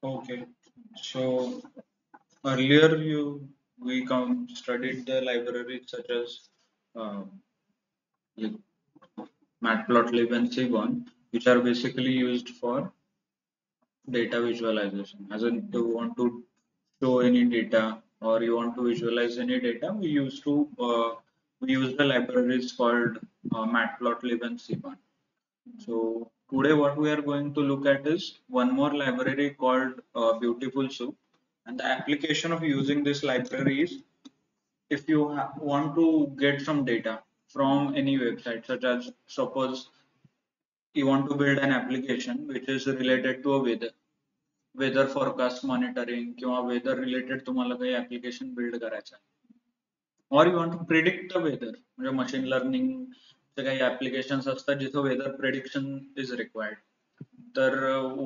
Okay. So earlier we studied the libraries such as uh, like Matplotlib and Seaborn, which are basically used for data visualization. As in, you want to show any data or you want to visualize any data, we use the libraries called Matplotlib and Seaborn. So today what we are going to look at is one more library called Beautiful Soup, and the application of using this library is if you want to get some data from any website, such as suppose you want to build an application which is related to a weather forecast monitoring किंवा weather related तुम्हाला काही application build करायचं आहे. or you want to predict the weather म्हणजे machine learning चे काही applications असतात जिथे weather prediction is required. तर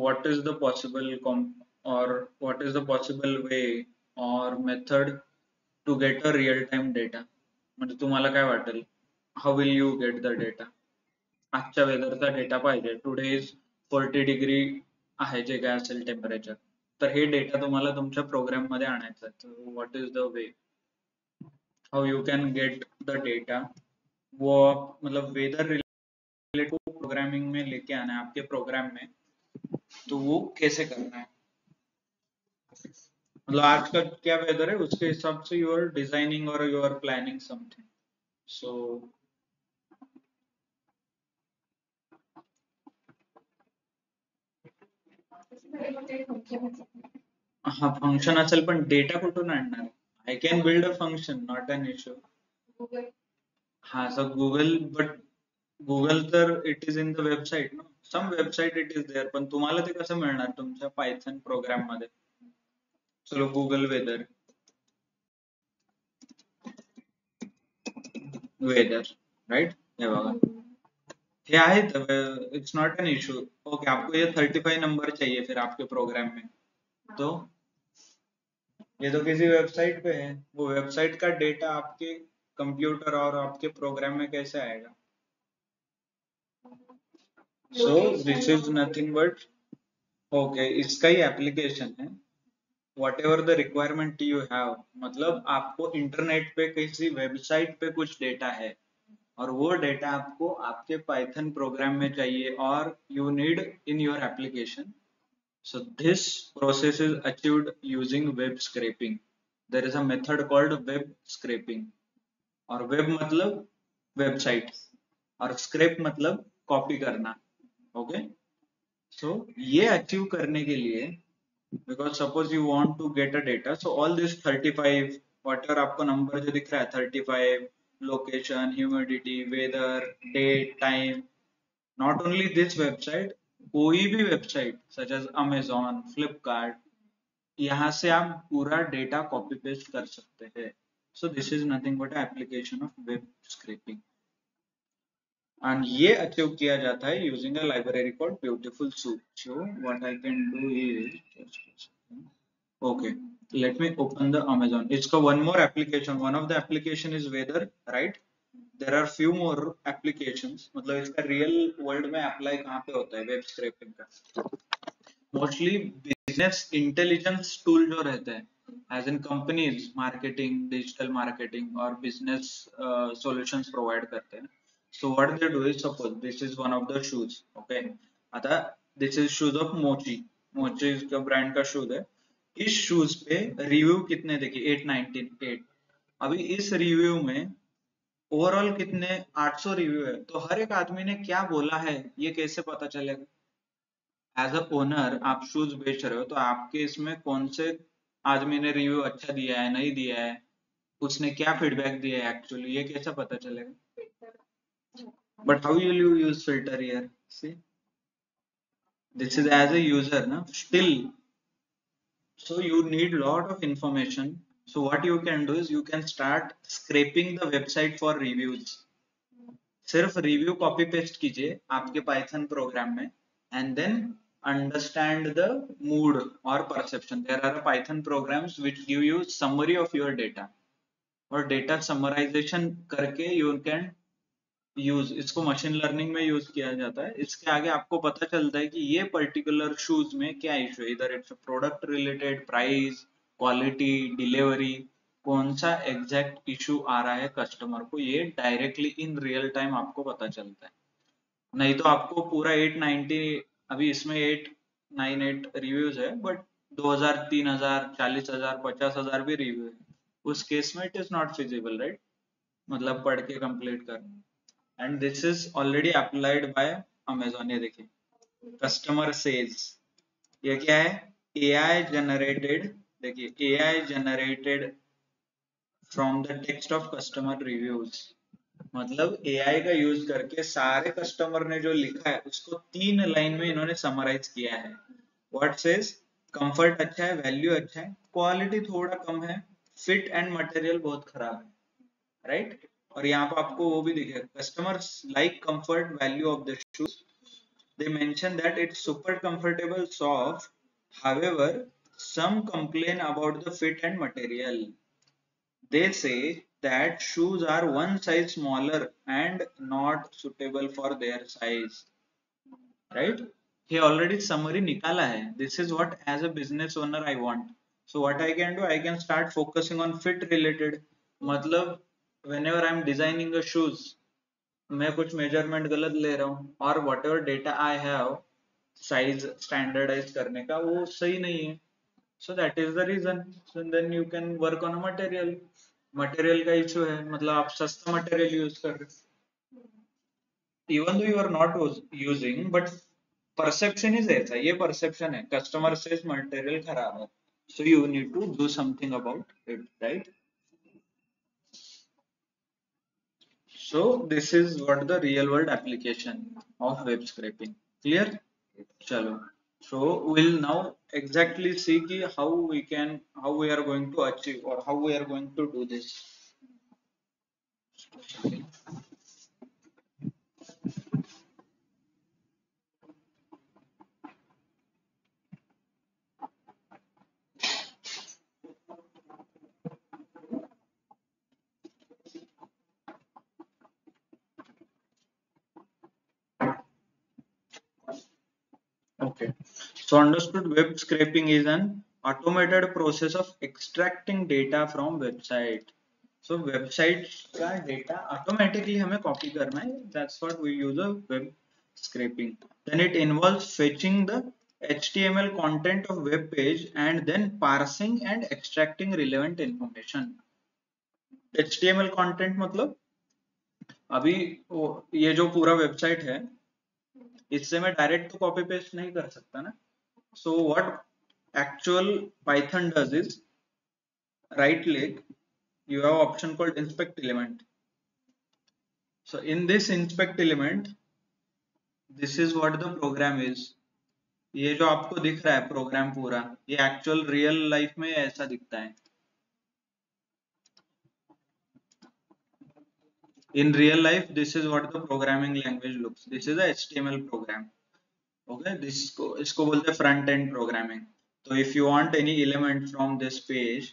what is the possible or what is the possible way or method to get a real time data म्हणजे तुम्हाला काय वाटेल how will you get the data आजच्या वेदरचा डेटा पाहिजे टुडे इज 40 डिग्री आहे जे काय असेल टेम्परेचर तर हे डेटा तुम्हाला तुमच्या प्रोग्राम मध्ये आणायचं आहे what is the way how you can get the data वो मतलब वेदर रिलेटेड प्रोग्रामिंग में लेके आना है आपके प्रोग्राम में तो वो कैसे करना है मतलब आज का क्या वेदर है उसके हिसाब से यू आर डिजाइनिंग और you are planning something so हा फंक्शन असेल पण डेटा कुठून आणणार I can build a function not an issue हा सो गुगल तर it is in the website ना some website it is there पण तुम्हाला ते कसं मिळणार तुमच्या पायथन प्रोग्राम मध्ये चलो गुगल वेदर राइट हे बघा हे आहेत it's not an issue okay आपको ये 35 नंबर चाहिए फिर आपके प्रोग्राम में तो ये तो किसी वेबसाइट पे है वो वेबसाइट का डेटा आपके कंप्यूटर और आपके प्रोग्राम में कैसे आएगा सो this is nothing but okay इसका ही एप्लीकेशन है what ever the requirement you have मतलब आपको इंटरनेट पे किसी वेबसाइट पे कुछ डेटा है और वो डेटा आपको आपके पाइथन प्रोग्राम में चाहिए और you need in your application so this process is achieved using web scraping there is a method called web scraping और वेब मतलब वेबसाइट और स्क्रैप मतलब कॉपी करना ओके सो ये अचीव करने के लिए because suppose you want to get a data so all this 35 whatever आपको नंबर जो दिख रहा है 35 location humidity weather date time not only this website कोई भी website such as Amazon Flipkart यहाँ से आप पूरा डेटा कॉपी पेस्ट कर सकते हैं सो this is nothing but application of web scrapping and ये अचीव किया जाता है using a library called beautiful soup so what I can do is okay let me open the amazon it's got one more application one of the application is weather right there are few more applications मतलब इसका real world में apply कहाँ पे होता है web scraping का mostly business intelligence tool जो रहते हैं as in companies marketing digital marketing और बिजनेस सॉल्यूशंस प्रोवाइड करते हैं so what they do is suppose this is one of the shoes okay आता दिस इज शूज ऑफ मोची मोची का ब्रांड का शूज है इस शूज पे रिव्यू कितने देखिए 898 अभी इस रिव्यू में ओवरऑल कितने 800 रिव्यू है तो हर एक आदमी ने क्या बोला है ये कैसे पता चलेगा एज अ ओनर आप शूज बेच रहे हो तो आपके इसमें कौन से आदमी ने रिव्यू अच्छा दिया है नहीं दिया है उसने क्या फीडबैक दिया है एक्चुअली ये कैसे पता चलेगा but how will you use filter here see this is as a user ना still so you need lot of information so what you can do is you can start scraping the website for reviews सिर्फ review copy paste कीजिए आपके Python program में and then understand the mood or perception there are python programs which give you summary of your data और data summarization करके use, इसको machine learning में use किया जाता है। इसके आगे आपको पता चलता है कि ये पर्टिकुलर शूज में क्या इशू है, इधर it's product related, price, quality, delivery, कौन सा एग्जैक्ट इशू आ रहा है कस्टमर को, ये डायरेक्टली इन रियल टाइम आपको पता चलता है। नहीं तो आपको पूरा 890, अभी इसमें 898 रिव्यूज है, बट 2000, 3000, 40,000, 50,000 भी रिव्यू है, उस केस में it is not feasible, right? मतलब पढ़ के कंप्लीट करना। And this is already applied by Amazon. ये देखिए, कस्टमर सेज, ये क्या है? एआई जनरेटेड, देखिए AI generated from the text of customer reviews. मतलब एआई का यूज करके सारे कस्टमर ने जो लिखा है उसको 3 लाइन में इन्होंने समराइज किया है। What says? कंफर्ट अच्छा है, वैल्यू अच्छा है, क्वालिटी थोड़ा कम है, फिट एंड मटेरियल बहुत खराब है, राइट? और यहाँ पे आपको वो भी दिखेगा, customers like comfort value of the shoes, they mention that it's super comfortable, soft, however some complain about the fit and material. They say that shoes are one size smaller and not suitable for their size, right? He already summary nikala hai. This is what as a business owner I want. So what I can do, I can start focusing on fit related. मतलब whenever I'm designing a shoes, मैं कुछ measurement गलत ले रहा हूँ और whatever data I have size standardize करने का वो सही नहीं है, so that is the reason. So then you can work on a material. Material का इशू है, मतलब आप सस्ता मटेरियल यूज कर रहे हो, even though you are not using, but perception is ऐसा, ये परसेप्शन है, कस्टमर से मटेरियल खराब है, so you need to do something about it, right? So this is what the real world application of web scraping. Clear? Chalo. So we'll now exactly see ki how we are going to achieve or how we are going to do this. Okay. So understood, web scraping is an automated process of extracting data from website. So website का data automatically हमें copy करना है. That's what we use a web scraping. Then it involves fetching the HTML content of web page and then parsing and extracting relevant information. HTML content मतलब अभी ये जो पूरा website है इससे मैं डायरेक्ट तो कॉपी पेस्ट नहीं कर सकता ना. So what actual Python does is right click, you have option called inspect element. So in this inspect element, this is what the program is. ये जो आपको दिख रहा है प्रोग्राम पूरा, ये एक्चुअल रियल लाइफ में ऐसा दिखता है. In real life, this is what the programming language looks. This is a HTML program. Okay, इसको बोलते हैं front end programming. So if you want any element from this page,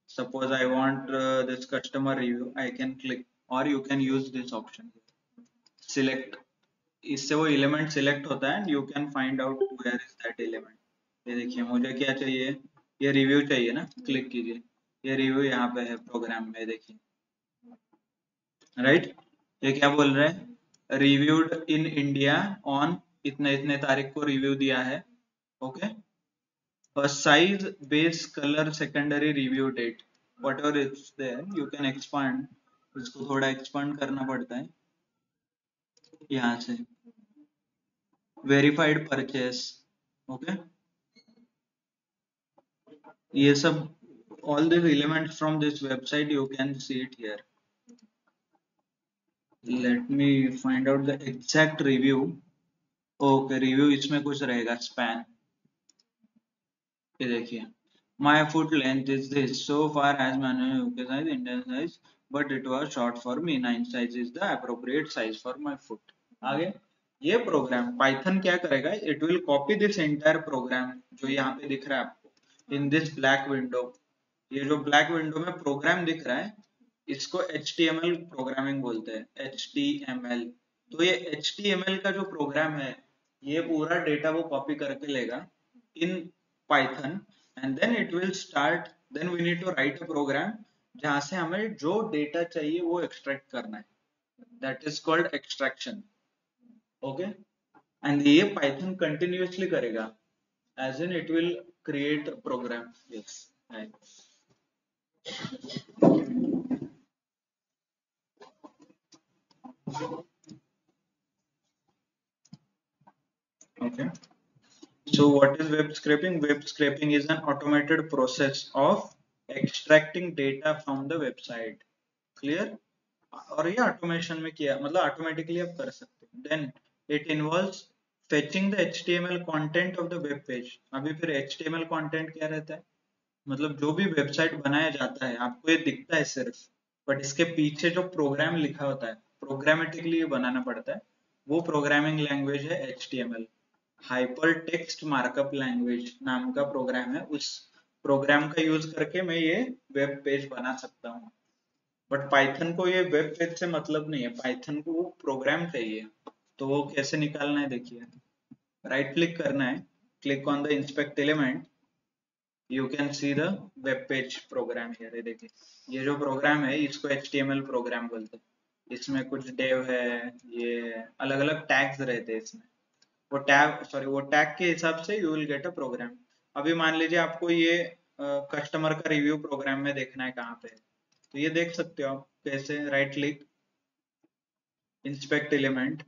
suppose I want this customer review, I can click, or you can use this option, select. इससे वो element select होता है and you can find out where is that element. ये देखिए मुझे क्या चाहिए, ये review चाहिए ना, क्लिक कीजिए, ये review यहाँ पे है प्रोग्राम में, देखिए, राइट? ये क्या बोल रहे हैं, रिव्यूड इन इंडिया ऑन इतने इतने तारीख को रिव्यू दिया है. Okay, size, base, color, secondary review date, whatever is there, you can expand. इसको थोड़ा expand करना पड़ता है यहाँ से. verified purchase, okay, ये सब all these elements from this website you can see it here. Let me find out the exact review. Okay, review इसमें कुछ रहेगा, span. ये देखिए, my foot length is this, so far as manual UK size, Indian size, but it was short for me. 9 size is the appropriate size for my foot. आगे ये programme Python क्या करेगा, it will copy this entire program जो यहाँ पे दिख रहा है आपको इन दिस ब्लैक विंडो. ये जो ब्लैक विंडो में प्रोग्राम दिख रहा है, इसको HTML प्रोग्रामिंग बोलते हैं, HTML। तो ये HTML का जो प्रोग्राम है, ये पूरा डेटा वो कॉपी करके लेगा in Python, and then it will start, then we need to write a program जहां से हमें जो डेटा चाहिए वो एक्सट्रैक्ट करना है, that is called extraction. Okay, and ये पाइथन कंटिन्यूअसली करेगा, as in it will create a program. Yes, right. Okay, so what is web scraping? Web scraping is an automated process of extracting data from the website. Clear? और ये automation में किया, मतलब automatically आप कर सकते हो। Then it involves fetching the HTML content of the web page. अभी फिर HTML कंटेंट क्या रहता है, मतलब जो भी वेबसाइट बनाया जाता है आपको ये दिखता है सिर्फ, बट इसके पीछे जो प्रोग्राम लिखा होता है, प्रोग्रामेटिकली ये बनाना पड़ता है, वो प्रोग्रामिंग लैंग्वेज है HTML। Hyper text markup language नाम का प्रोग्राम है, उस प्रोग्राम का यूज करके मैं ये वेब पेज बना सकता हूँ। बट पाइथन को ये वेब पेज से मतलब नहीं है, पाइथन को वो प्रोग्राम चाहिए। तो वो कैसे निकालना है देखिए, राइट क्लिक करना है, click on the inspect element, you can see the web page program here. देखिए ये जो प्रोग्राम है इसको HTML प्रोग्राम बोलते हैं। इसमें कुछ डेव है, ये अलग अलग टैग्स रहते हैं इसमें, वो टैग के हिसाब से you will get a program. अभी मान लीजिए आपको ये कस्टमर का रिव्यू प्रोग्राम में देखना है कहाँ पे है, तो ये देख सकते हो आप कैसे, राइट क्लिक, इंस्पेक्ट एलिमेंट,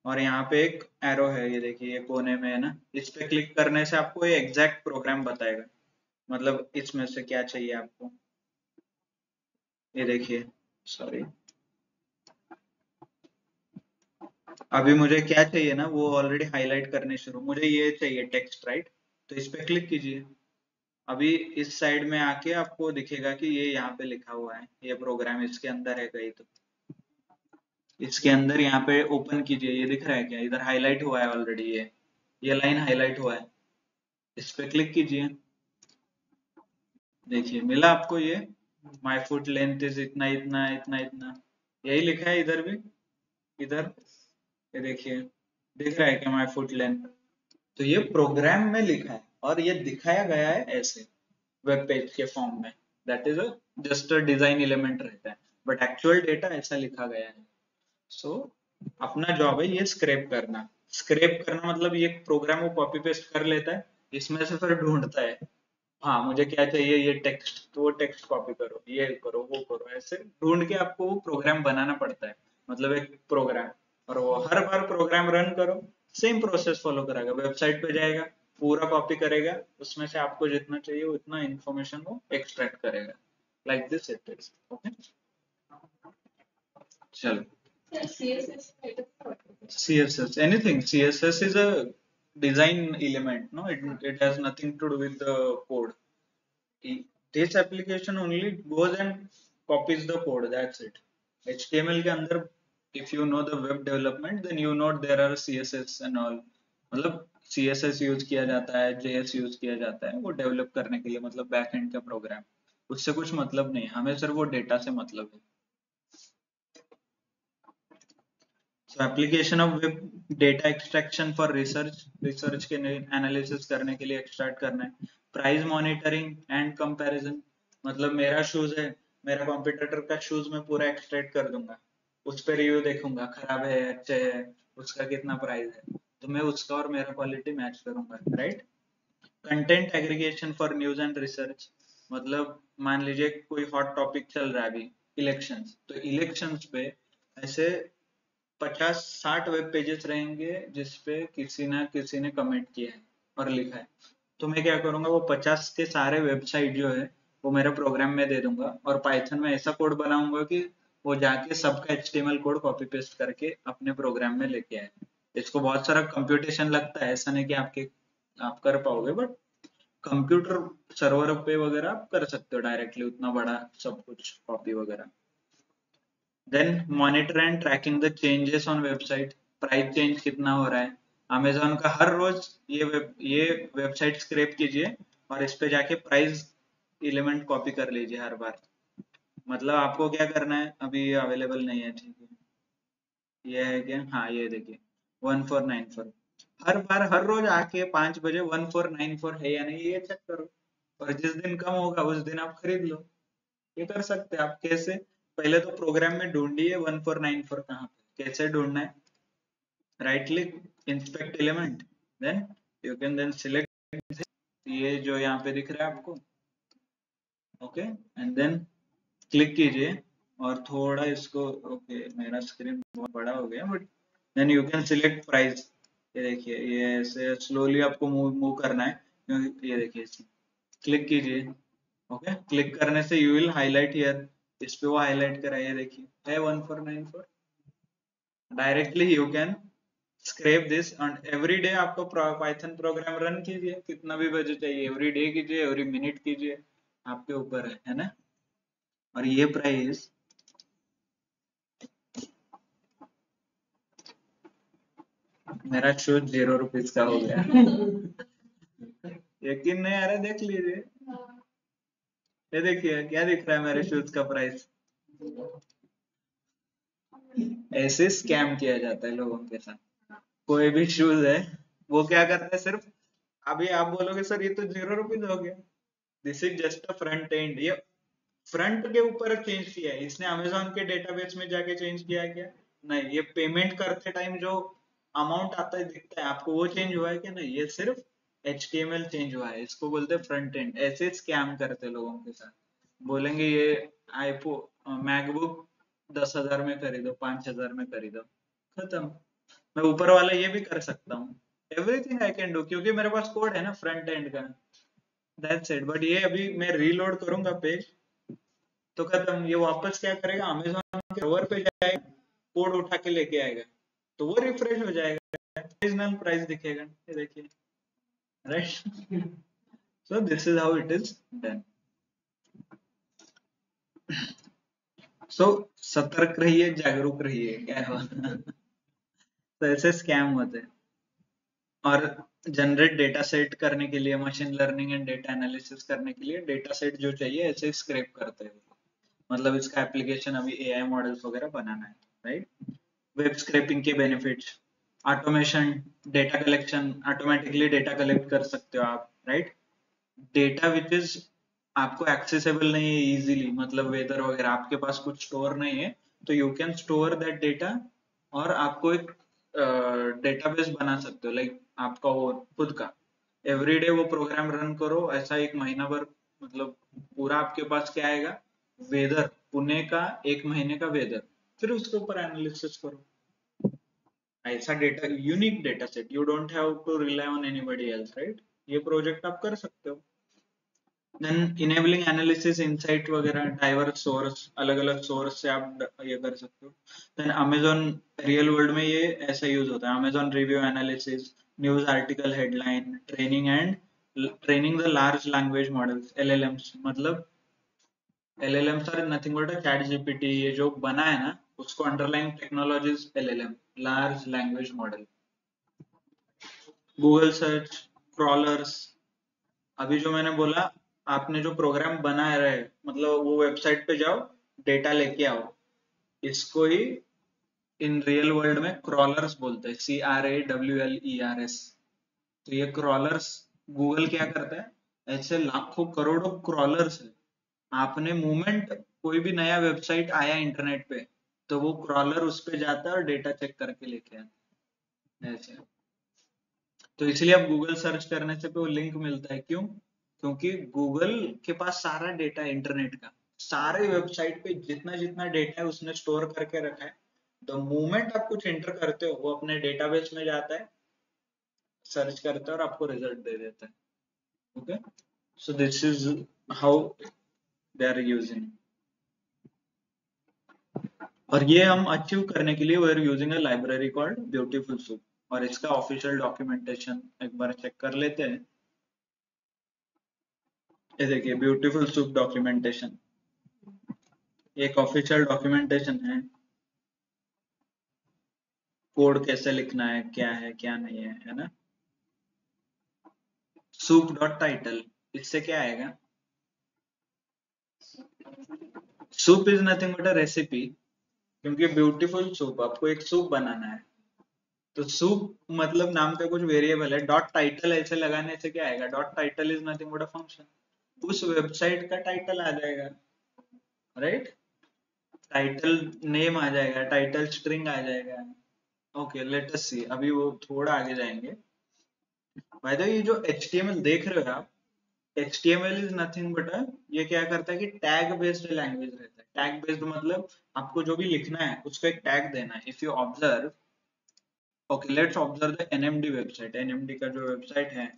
और यहाँ पे एक एरो है, ये देखिए ये कोने में है ना, इस पे क्लिक करने से आपको ये एग्जैक्ट प्रोग्राम बताएगा, मतलब इसमें से क्या चाहिए आपको। ये देखिए, सॉरी, अभी मुझे क्या चाहिए ना वो ऑलरेडी हाईलाइट करने शुरू, मुझे ये चाहिए टेक्स्ट, राइट, तो इस पे क्लिक कीजिए। अभी इस साइड में आके आपको दिखेगा कि ये यहाँ पे लिखा हुआ है, ये प्रोग्राम इसके अंदर है कहीं, तो इसके अंदर यहाँ पे ओपन कीजिए, ये दिख रहा है क्या, इधर हाईलाइट हुआ है ऑलरेडी, ये लाइन हाईलाइट हुआ है, इस पे क्लिक कीजिए। देखिए मिला आपको ये, माय फुट लेंथ इज इतना इतना इतना इतना, यही लिखा है इधर भी, इधर ये देखिए, दिख रहा है क्या माय फुट लेंथ। तो ये प्रोग्राम में लिखा है और ये दिखाया गया है ऐसे वेब पेज के फॉर्म में, that is a just a design element रहता है, बट एक्चुअल डेटा ऐसा लिखा गया है। सो अपना जॉब है ये स्क्रैप करना। स्क्रैप करना मतलब ये प्रोग्राम वो कॉपी पेस्ट कर लेता है, इसमें से फिर ढूंढता है, हाँ मुझे क्या चाहिए, ये टेक्स्ट, तो वो टेक्स्ट कॉपी करो, ये करो वो करो, ऐसे ढूंढ के आपको वो प्रोग्राम बनाना पड़ता है, मतलब एक प्रोग्राम। और वो हर बार प्रोग्राम रन करो, सेम प्रोसेस फॉलो करेगा, वेबसाइट पे जाएगा, पूरा कॉपी करेगा, उसमें से आपको जितना चाहिए उतना इंफॉर्मेशन वो एक्सट्रैक्ट करेगा, like this it is. Okay, चलो, CSS, anything. CSS is a design element, no, it has nothing to do with the code. This application only goes and copies the code, that's it. HTML के अंदर, if you know the web development, then you know there are CSS and all, मतलब CSS use किया जाता है, JS use किया जाता है वो डेवलप करने के लिए, मतलब बैक एंड का प्रोग्राम, उससे कुछ मतलब नहीं, हमें सिर्फ वो डेटा से मतलब है। So application of web data extraction for research के एनालिसिस करने के लिए एक्सट्रैक्ट करना है। प्राइस मॉनिटरिंग एंड कंपैरिजन, मतलब मेरा शूज है, मेरा कॉम्पिटिटर का शूज मैं पूरा एक्सट्रैक्ट कर दूंगा, उस पर रिव्यू देखूंगा, खराब है अच्छे है, उसका कितना प्राइस है, तो मैं उसका और मेरा क्वालिटी मैच करूंगा, right. Content aggregation for news and research, मतलब मान लीजिए कोई हॉट टॉपिक चल रहा है अभी, इलेक्शंस, तो इलेक्शंस पे ऐसे 50-60 वेब पेजेस रहेंगे जिसपे किसी ना किसी ने कमेंट किया है और लिखा है, तो मैं क्या करूंगा, वो 50 के सारे वेबसाइट जो है वो मेरे प्रोग्राम में दे दूंगा, और पाइथन में ऐसा कोड बनाऊंगा कि वो जाके सबका HTML कोड कॉपी पेस्ट करके अपने प्रोग्राम में लेके आए। इसको बहुत सारा कंप्यूटेशन लगता है, ऐसा नहीं कि आप कर पाओगे, बट कंप्यूटर सर्वर पे वगैरह आप कर सकते हो डायरेक्टली, उतना बड़ा सब कुछ कॉपी वगैरह। Then monitor and tracking the changes on website, price change कितना हो रहा है अमेजोन का, हर रोज ये वेबसाइट स्क्रैप कीजिए और इस पे जाके प्राइस एलिमेंट कॉपी कर लीजिए हर बार, मतलब आपको क्या करना है, अभी ये अवेलेबल नहीं है, ठीक है, ये है क्या, हाँ ये देखिए 1494। हर बार हर रोज आके 5 बजे 1494 है या नहीं ये चेक करो, और जिस दिन कम होगा उस दिन आप खरीद लो। ये कर सकते हैं आप। कैसे? पहले तो प्रोग्राम में ढूंढिए 1494 कहाँ पे, कैसे ढूंढना है, right click, inspect element, then you can then select ये जो यहाँ पे दिख रहा है आपको, ओके, एंड देन क्लिक कीजिए और थोड़ा इसको, ओके मेरा स्क्रीन बहुत बड़ा हो गया, but then you can select price. ये देखिए ये ऐसे स्लोली आपको मूव मूव करना है, ये देखिए क्लिक कीजिए, ओके, क्लिक करने से यू विल हाईलाइट हियर, इस पे वो हाईलाइट करा है, ये देखिए है 1494। Directly you can scrap this and every day आपको पाइथन प्रोग्राम रन कीजिए, कितना भी बजे चाहिए, एवरी डे कीजिए, एवरी मिनट कीजिए, आपके ऊपर है ना। और ये प्राइस मेरा शूज 0 रुपीज का हो गया। यकीन नहीं आ रहा, देख लीजिए, ये देखिए क्या दिख रहा है मेरे शूज का प्राइस। ऐसे स्कैम किया जाता है लोगों के साथ। कोई भी शूज है, वो क्या करता है, सिर्फ अभी आप बोलोगे सर ये तो 0 रुपीज हो गया, this is just a front end, ये फ्रंट के ऊपर चेंज किया है इसने, अमेजोन के डेटाबेस में जाके चेंज किया है क्या? नहीं, ये पेमेंट करते टाइम जो अमाउंट आता है दिखता है आपको, वो चेंज हुआ है क्या? नहीं, ये सिर्फ HTML चेंज हुआ है, इसको बोलते हैं फ्रंट एंड। ऐसे स्कैम करते लोगों के साथ, बोलेंगे ये आईफो मैकबुक 10,000 में खरीदो, 5,000 में खरीदो, खत्म। मैं ऊपर वाला ये भी कर सकता हूँ, एवरीथिंग आई कैन डू, क्योंकि मेरे पास कोड है ना फ्रंट एंड का, दैट्स इट। बट ये अभी मैं रीलोड करूंगा पेज, तो खत्म, ये वापस क्या करेगा, अमेजोन के सर्वर पे जाएगा, कोड उठा के लेके आएगा, तो वो रिफ्रेश हो जाएगा, ओरिजिनल प्राइस दिखेगा, ये देखिए, right. So this is how it is done. So सतर्क रहिए, जागरूक रहिए, क्या हो। तो ऐसे स्कैम होते हैं। और जनरेट डेटा सेट करने के लिए, machine learning and data analysis करने के लिए डेटा सेट जो चाहिए ऐसे स्क्रैप करते हैं, मतलब इसका एप्लीकेशन अभी AI मॉडल्स वगैरह बनाना है, राइट। वेब स्क्रैपिंग के benefits, automation, data collection, automatically data collect कर सकते हो आप, राइट। डेटा विच इज आपको एक्सेसिबल नहीं है इजीली, मतलब वेदर वगैरह आपके पास कुछ स्टोर नहीं है, तो you can store that data, और आपको एक डेटाबेस बना सकते हो, लाइक आपका वो खुद का, एवरीडे वो प्रोग्राम रन करो, ऐसा 1 महीना भर, मतलब पूरा आपके पास क्या आएगा, वेदर, पुणे का 1 महीने का वेदर, फिर उसके ऊपर एनालिसिस करो, ऐसा data, unique data set, you don't have to rely on anybody else, right. ये प्रोजेक्ट आप कर सकते हो। देन इनेबलिंग एनालिसिस, इनसाइट वगैरह, डाइवर्स सोर्स, अलग अलग सोर्स से आप ये कर सकते हो। देन अमेजोन रियल वर्ल्ड में ये ऐसा यूज होता है, Amazon review analysis, news article headline, training the large language models, LLMs, मतलब LLMs are nothing but ChatGPT, ये जो बना है ना, उसको underline technologies LLM, large language model. Google search, crawlers, अभी जो मैंने बोला, आपने जो प्रोग्राम बना है, मतलब वो वेबसाइट पे जाओ, डेटा लेके आओ, इसको ही इन रियल वर्ल्ड में क्रॉलर्स बोलते हैं, CRAWLERS। तो ये क्रॉलर्स, गूगल क्या करता है, ऐसे लाखों करोड़ों क्रॉलर्स है, आपने मूवमेंट, कोई भी नया वेबसाइट आया इंटरनेट पे, तो वो क्रॉलर उस पे जाता है और डेटा चेक करके लेके आता है, ऐसे। तो इसलिए आप गूगल सर्च करने से पे वो लिंक मिलता है, क्यों? क्योंकि गूगल के पास सारा डेटा है इंटरनेट का, सारे वेबसाइट पे जितना जितना डेटा है उसने स्टोर करके रखा है, तो मोमेंट आप कुछ एंटर करते हो, वो अपने डेटाबेस में जाता है, सर्च करता है और आपको रिजल्ट दे देता है, okay. So this is how they are using. और ये हम अचीव करने के लिए we are using a library called beautiful soup, और इसका ऑफिशियल डॉक्यूमेंटेशन एक बार चेक कर लेते हैं। ये देखिए ब्यूटीफुल सूप डॉक्यूमेंटेशन, एक ऑफिशियल डॉक्यूमेंटेशन है, कोड कैसे लिखना है क्या नहीं है ना। सूप डॉट टाइटल, इससे क्या आएगा, soup is nothing but a recipe, क्योंकि ब्यूटीफुल सूप, आपको एक सूप बनाना है, तो सूप मतलब नाम का कुछ वेरिएबल है, डॉट टाइटल ऐसे लगाने से क्या आएगा, dot title is nothing but a function, उस वेबसाइट का टाइटल आ जाएगा, राइट, टाइटल नेम आ जाएगा, टाइटल स्ट्रिंग आ जाएगा। ओके लेट अस सी, अभी वो थोड़ा आगे जाएंगे। बाय द वे ये जो HTML देख रहे हो आप, HTML इज नथिंग बट ये क्या करता है कि टैग बेस्ड लैंग्वेज रहता है। टैग बेस्ड मतलब आपको जो भी लिखना है उसको एक टैग देना है। If you observe, okay let's observe the NMD website. NMD का जो वेबसाइट है,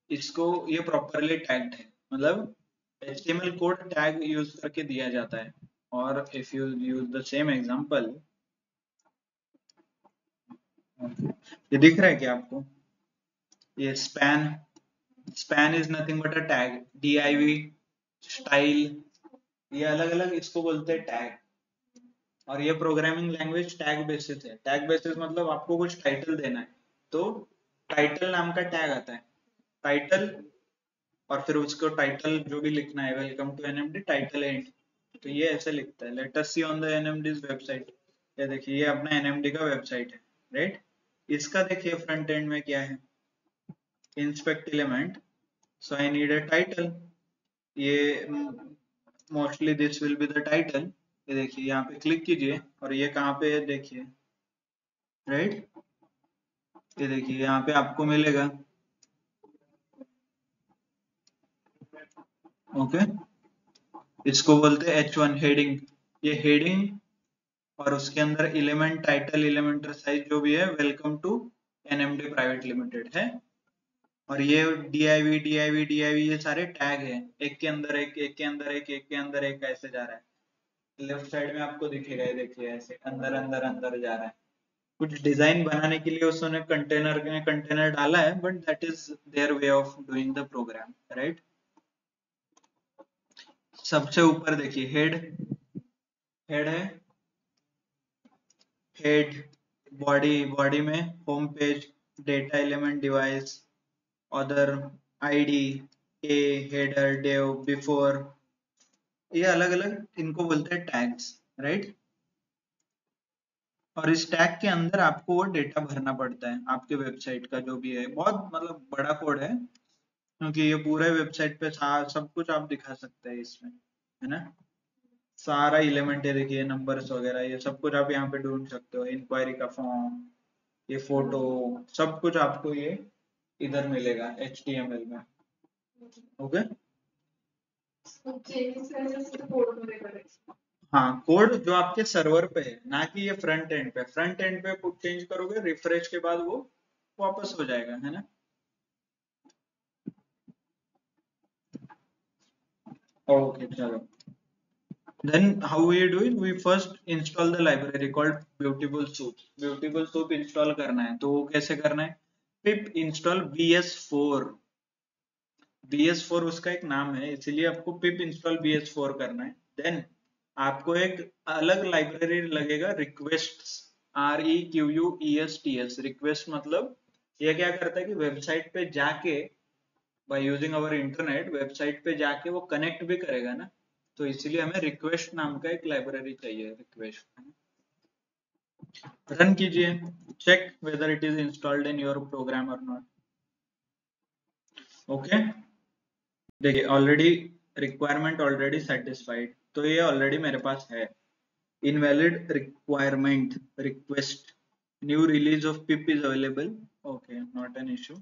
इसको ये प्रॉपरली टैग्ड है, मतलब HTML कोड टैग यूज करके दिया जाता है। और if you use the same example, ये दिख रहा है क्या आपको, ये span is nothing but a tag, div, style, ये अलग अलग इसको बोलते हैं टैग। और ये प्रोग्रामिंग लैंग्वेज टैग बेसिस है। टैग बेसिस मतलब आपको कुछ टाइटल देना है, तो टाइटल नाम का टैग आता है, टाइटल, और फिर उसको टाइटल जो भी लिखना है, welcome to NMD title and, तो ये ऐसे लिखता है। Let us see on the NMD's website. ये देखिए ये अपना NMD का वेबसाइट है, राइट। इसका देखिए फ्रंट एंड में क्या है, inspect element, so I need a title, ये mostly this will be the title. ये देखिए यहाँ पे क्लिक कीजिए और ये कहाँ पे है देखिए, राइट, ये देखिए यहाँ पे आपको मिलेगा, ओके, इसको बोलते हैं H1 हेडिंग। ये हेडिंग और उसके अंदर एलिमेंट टाइटल एलिमेंटर साइज जो भी है, welcome to NMD private limited है। और ये div ये सारे टैग हैं, एक के अंदर एक, एक के अंदर एक, एक के अंदर एक, ऐसे जा रहा है। लेफ्ट साइड में आपको दिखेगा, ये देखिए ऐसे अंदर अंदर अंदर जा रहा है। कुछ डिजाइन बनाने के लिए उसने कंटेनर में कंटेनर डाला है, but that is their way of doing the program, right. सबसे ऊपर देखिए हेड, हेड है, हेड, बॉडी, बॉडी में home page, data element, device, other, ID, a, header, div, before, ये अलग अलग इनको बोलते हैं टैग्स, राइट। और इस टैग के अंदर आपको वो डेटा भरना पड़ता है, आपके वेबसाइट का जो भी है। बहुत मतलब बड़ा कोड है, क्योंकि ये पूरे वेबसाइट पे सब कुछ आप दिखा सकते हैं इसमें, है ना। सारा एलिमेंट है, देखिए नंबर्स वगैरह ये सब कुछ आप यहाँ पे ढूंढ सकते हो, इंक्वायरी का फॉर्म, ये फोटो, सब कुछ आपको ये इधर मिलेगा HTML में, ओके। हाँ, कोड जो आपके सर्वर पे है, ना कि ये फ्रंट एंड पे। फ्रंट एंड पे कुछ चेंज करोगे, रिफ्रेश के बाद वो वापस हो जाएगा, है ना। ओके चलो, then how we do it, we first install the library called beautiful soup। beautiful soup install करना है, तो वो कैसे करना है, pip install bs4। bs4 उसका एक नाम है, इसीलिए आपको pip install bs4 करना है। देन आपको एक अलग लाइब्रेरी लगेगा, रिक्वेस्ट, requests। रिक्वेस्ट मतलब ये क्या करता है कि वेबसाइट पे जाके, by using our internet, website पे जाके वो कनेक्ट भी करेगा ना, तो इसीलिए हमें रिक्वेस्ट नाम का एक लाइब्रेरी चाहिए, रिक्वेस्ट। रन कीजिए, check whether it is installed in your program और नॉट, ओके। देखिए ऑलरेडी रिक्वायरमेंट ऑलरेडी सेटिस्फाइड, तो ये ऑलरेडी मेरे पास है। Invalid requirement request, new release of pip is available, okay not an issue.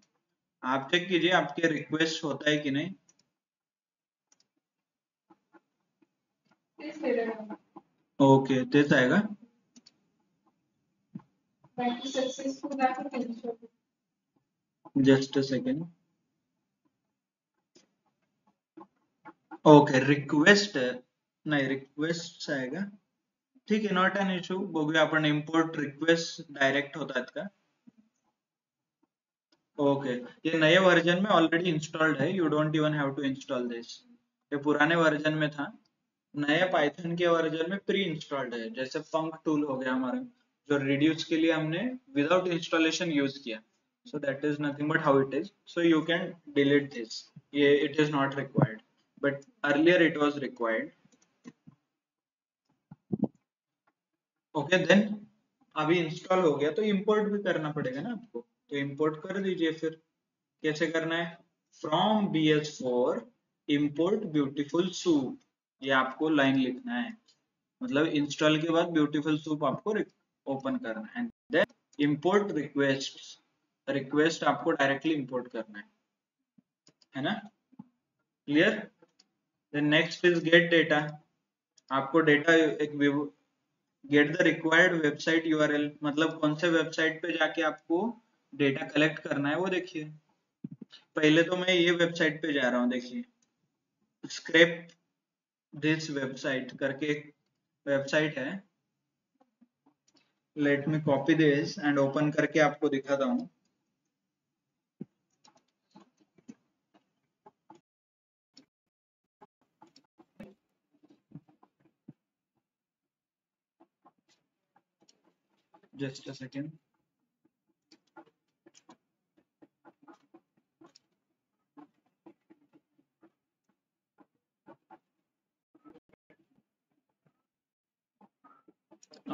आप चेक कीजिए आपके रिक्वेस्ट होता है कि नहीं, ओके तेच आएगा, just a second, okay request नाही, रिक्वेस्ट आएगा, ठीक आहे, नॉट एन इश्यू। बघूया आपण, इम्पोर्ट रिक्वेस्ट डायरेक्ट होतात का, ओके। ये नए वर्जन में ऑलरेडी इंस्टॉल्ड है, you don't even have to install this. ये पुराने वर्जन में था, नए पाइथन के वर्जन में प्री इंस्टॉल्ड है। जैसे फंक टूल हो गया हमारा, जो रिड्यूस के लिए हमने विदाउट इंस्टॉलेशन यूज किया, so that is nothing but how it is, so you can delete this, ये it is not required, but earlier it was required। Okay then अभी इंस्टॉल हो गया तो इंपोर्ट भी करना पड़ेगा ना आपको, तो इंपोर्ट कर दीजिए फिर। कैसे करना है? From BS4 import beautiful soup, ये आपको लाइन लिखना है। मतलब इंस्टॉल के बाद ब्यूटीफुल सूप आपको ओपन करना है। देन इंपोर्ट रिक्वेस्ट, रिक्वेस्ट आपको डायरेक्टली इंपोर्ट करना है ना? Clear? Then next is get data, आपको डेटा एक get the required website URL, मतलब कौन से वेबसाइट पे जाके आपको डेटा कलेक्ट करना है वो देखिए। पहले तो मैं ये वेबसाइट पे जा रहा हूँ, देखिए स्क्रैप दिस वेबसाइट करके एक वेबसाइट है। Let me copy this and open करके आपको दिखाता हूँ। Just a second.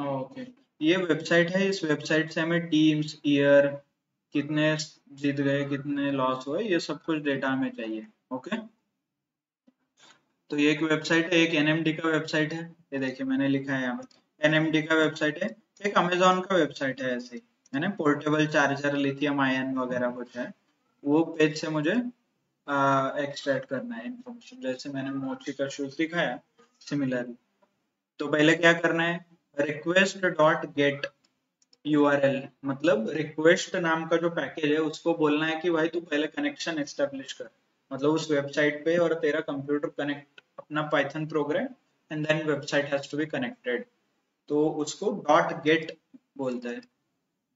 ओके, ये वेबसाइट है। इस वेबसाइट से हमें टीम्स, ईयर, कितने जीत गए, कितने लॉस हुए, ये सब कुछ डेटा हमें चाहिए। ओके, तो ये एक वेबसाइट है, एक एनएमडी का वेबसाइट है। ये देखिए मैंने लिखा है यहाँ पे एनएमडी का वेबसाइट है। एक अमेजोन का वेबसाइट है ऐसे ही, है ना, पोर्टेबल चार्जर, लिथियम आयन वगैरह कुछ है। वो पेज से मुझे एक्सट्रैक्ट करना है इन्फॉर्मेशन, जैसे मैंने मोची का शूज दिखाया सिमिलरली। तो पहले क्या करना है? रिक्वेस्ट डॉट गेट यूआरएल, मतलब रिक्वेस्ट नाम का जो पैकेज है उसको बोलना है कि भाई तू पहले कनेक्शन एस्टेब्लिश कर, मतलब उस वेबसाइट पे और तेरा कंप्यूटर कनेक्ट अपना Python program, and then website has to be connected. तो उसको डॉट गेट बोलते हैं।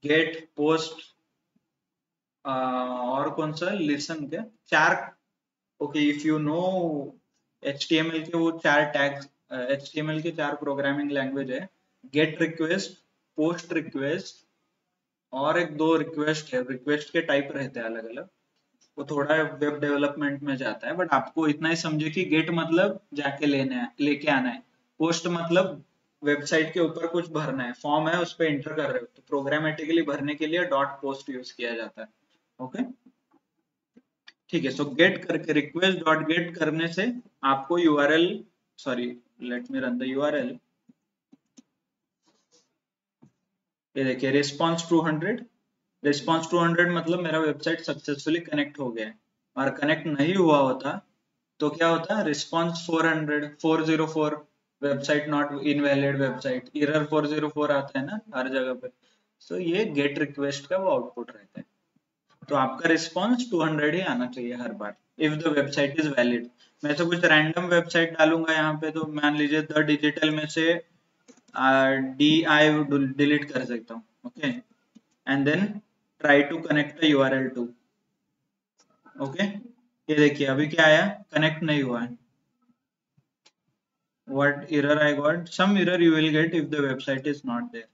गेट, पोस्ट, और कौन सा, लिसन के चार। Okay, if you no HTML के वो चार टैग्स, HTML के चार प्रोग्रामिंग लैंग्वेज है, गेट रिक्वेस्ट, पोस्ट रिक्वेस्ट, और एक दो रिक्वेस्ट है। रिक्वेस्ट के टाइप रहते हैं अलग अलग, वो थोड़ा वेब डेवलपमेंट में जाता है, बट आपको इतना ही समझे कि गेट मतलब जाके लेके आना है। पोस्ट मतलब वेबसाइट के ऊपर कुछ भरना है, फॉर्म है उस पर एंटर कर रहे हो, तो प्रोग्रामेटिकली भरने के लिए डॉट पोस्ट यूज किया जाता है। ओके, ठीक है। सो गेट करके रिक्वेस्ट डॉट गेट करने से आपको URL, sorry, let me run the URL. ये देखिए रिस्पॉन्स 200, रिस्पॉन्स 200 मतलब मेरा वेबसाइट सक्सेसफुली कनेक्ट हो गया है। और कनेक्ट नहीं हुआ होता तो क्या होता है? Response 400, 404, website not invalid, website error 404 आता है ना हर जगह पे। सो ये गेट रिक्वेस्ट का वो आउटपुट रहता है। तो आपका रिस्पॉन्स 200 ही आना चाहिए हर बार, if the website is valid. मैं तो कुछ रैंडम वेबसाइट डालूंगा यहाँ पे, तो मान लीजिए द डिजिटल में से DI डिलीट कर सकता हूँ। Okay, and then try to connect the URL to. Okay, ये देखिए अभी क्या आया, कनेक्ट नहीं हुआ है। What error I got? Some error you will get if the website is not there.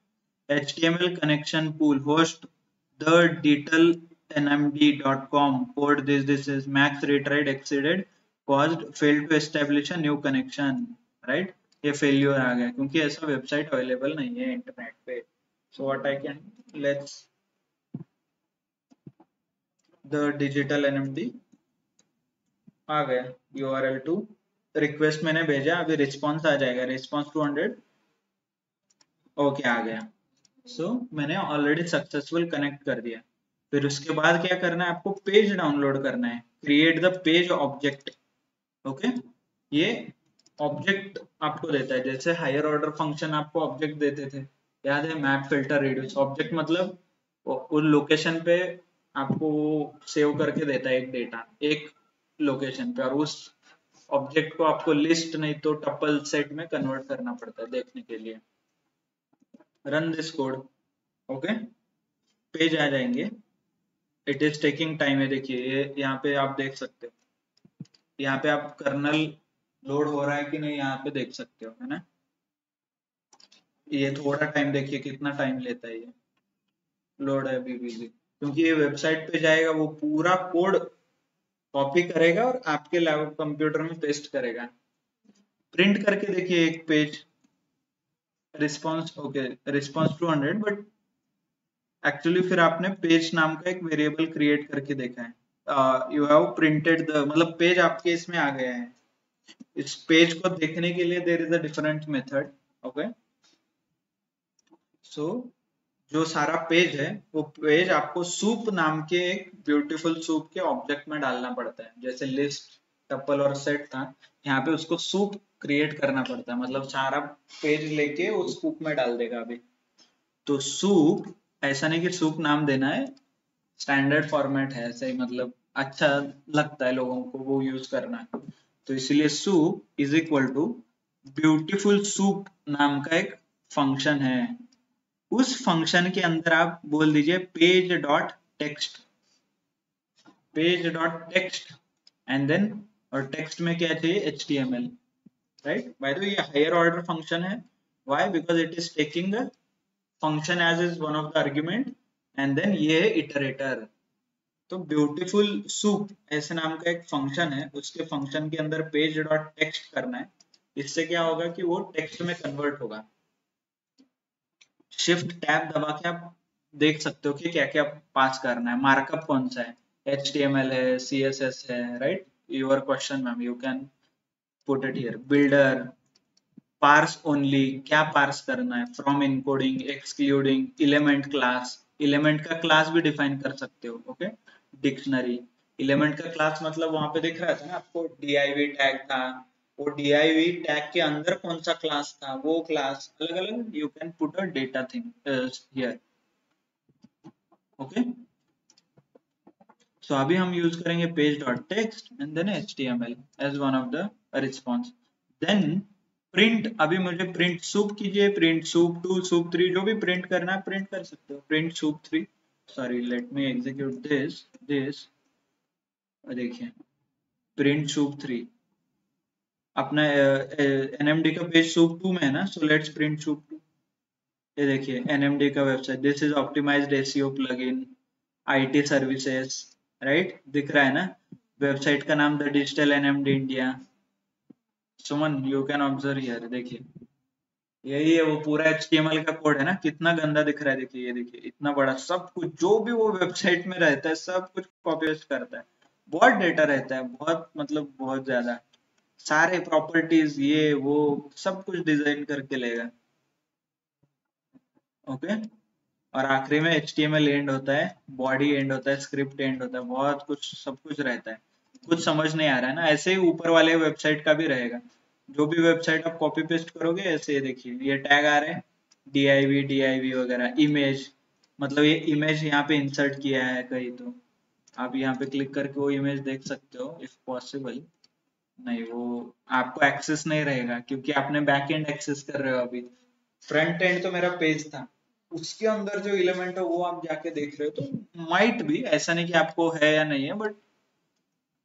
HTML connection pool host the detail nmd.com code this is max retry exceeded caused failed to establish a new connection, right? ये failure आ गया क्योंकि ऐसा website available नहीं है internet पे। So what I can, let's the digital nmd आ गया, URL to request मैंने भेजा, अभी रिस्पॉन्स आ जाएगा, रिस्पॉन्स 200। ओके, आ गया। सो मैंने ऑलरेडी सक्सेसफुल कनेक्ट कर दिया। फिर उसके बाद क्या करना है? आपको पेज डाउनलोड करना है, create the page object. Okay, ये ऑब्जेक्ट आपको देता है, जैसे हायर ऑर्डर फंक्शन आपको ऑब्जेक्ट देते थे, याद है? Map, filter, radius. ऑब्जेक्ट मतलब उस लोकेशन पे आपको सेव करके देता है एक डेटा, एक लोकेशन पे, और उस ऑब्जेक्ट को आपको लिस्ट नहीं तो टपल सेट में कन्वर्ट करना पड़ता है देखने के लिए। Run this code. Okay, page आ जाएंगे। इट इज टेकिंग टाइम है, देखिए ये यहाँ पे आप देख सकते हो, यहाँ पे आप कर्नल लोड हो रहा है कि नहीं यहाँ पे देख सकते हो, है ना? ये थोड़ा टाइम देखिए कितना टाइम लेता है ये, लोड है अभी भी, क्योंकि ये वेबसाइट पे जाएगा, वो पूरा कोड कॉपी करेगा और आपके लैपटॉप कंप्यूटर में पेस्ट करेगा। प्रिंट करके देखिए एक page, response, okay, response 200, but actually फिर आपने पेज नाम का एक वेरिएबल क्रिएट करके देखा है। यू हैव प्रिंटेड द, मतलब पेज आपके इसमें आ गया है। इस पेज को देखने के लिए there is a different method. Okay, so जो सारा पेज है वो पेज आपको सूप नाम के एक ब्यूटीफुल सूप के ऑब्जेक्ट में डालना पड़ता है। जैसे लिस्ट, टपल और सेट था, यहाँ पे उसको सूप क्रिएट करना पड़ता है, मतलब सारा पेज लेके उस सूप में डाल देगा अभी। तो सूप, ऐसा नहीं कि सूप नाम देना है, स्टैंडर्ड फॉर्मेट है ऐसे ही, मतलब अच्छा लगता है लोगों को वो यूज करना। तो इसलिए soup is equal to beautiful soup नाम का एक फंक्शन है। उस फंक्शन के अंदर आप बोल दीजिए page dot text, page dot text, and then, और टेक्स्ट में क्या चाहिए, HTML, right. By the way ये हायर ऑर्डर फंक्शन है, why, because it is taking the function as is one of the argument, and then ये है iterator. तो beautiful soup ऐसे नाम का एक फंक्शन है, उसके फंक्शन के अंदर पेज डॉट टेक्स्ट करना है। इससे क्या होगा कि वो टेक्स्ट में कन्वर्ट होगा। शिफ्ट टैब दबा के आप देख सकते हो कि क्या क्या पास करना है, मार्कअप कौन सा है, HTML है, CSS है, right. Your question ma'am, you can put it here. Builder, parse only, क्या पार्स करना है, from encoding, excluding, element class, element का क्लास भी डिफाइन कर सकते हो। ओके, डिक्शनरी, एलिमेंट का क्लास मतलब वहां पे दिख रहा था ना आपको, div टैग था, वो div टैग के अंदर कौन सा क्लास था, वो क्लास अलग अलग, you can put a data thing here. Okay, so अभी हम यूज करेंगे page dot text and then HTML as one of the response. Then print, अभी मुझे प्रिंट सूप कीजिए, प्रिंट सूप 2, सूप 3, जो भी प्रिंट करना है प्रिंट कर सकते हो। Print soup 3, sorry let me execute this देखिए, प्रिंट सूप 3 अपना NMD का पेज सूप 2 में है ना, सो लेट्स प्रिंट सूप 2। ये देखिए NMD का website, this is optimized SEO plugin, IT services, right, दिख रहा है ना। वेबसाइट का नाम the digital NMD India. Suman, you can observe here, देखिए यही है वो पूरा HTML का कोड है ना, कितना गंदा दिख रहा है, देखिए ये देखिए इतना बड़ा, सब कुछ जो भी वो वेबसाइट में रहता है सब कुछ कॉपी पेस्ट करता है। बहुत डेटा रहता है, बहुत मतलब बहुत ज्यादा, सारे प्रॉपर्टीज ये वो सब कुछ डिजाइन करके लेगा। ओके, और आखिरी में HTML एंड होता है, बॉडी एंड होता है, स्क्रिप्ट एंड होता है, बहुत कुछ सब कुछ रहता है। कुछ समझ नहीं आ रहा है ना, ऐसे ही ऊपर वाले वेबसाइट का भी रहेगा। जो भी वेबसाइट आप कॉपी पेस्ट करोगे ऐसे ही देखिए ये टैग आ रहे हैं, div वगैरह, इमेज, मतलब ये इमेज यहाँ पे इंसर्ट किया है कहीं, तो आप यहाँ पे क्लिक करके वो इमेज देख सकते हो इफ पॉसिबल। नहीं, वो आपको एक्सेस नहीं रहेगा क्योंकि आपने बैक एंड एक्सेस कर रहे हो अभी। फ्रंट एंड तो मेरा पेज था, उसके अंदर जो एलिमेंट है वो आप जाके देख रहे हो, तो माइट भी ऐसा नहीं कि आपको है या नहीं है, बट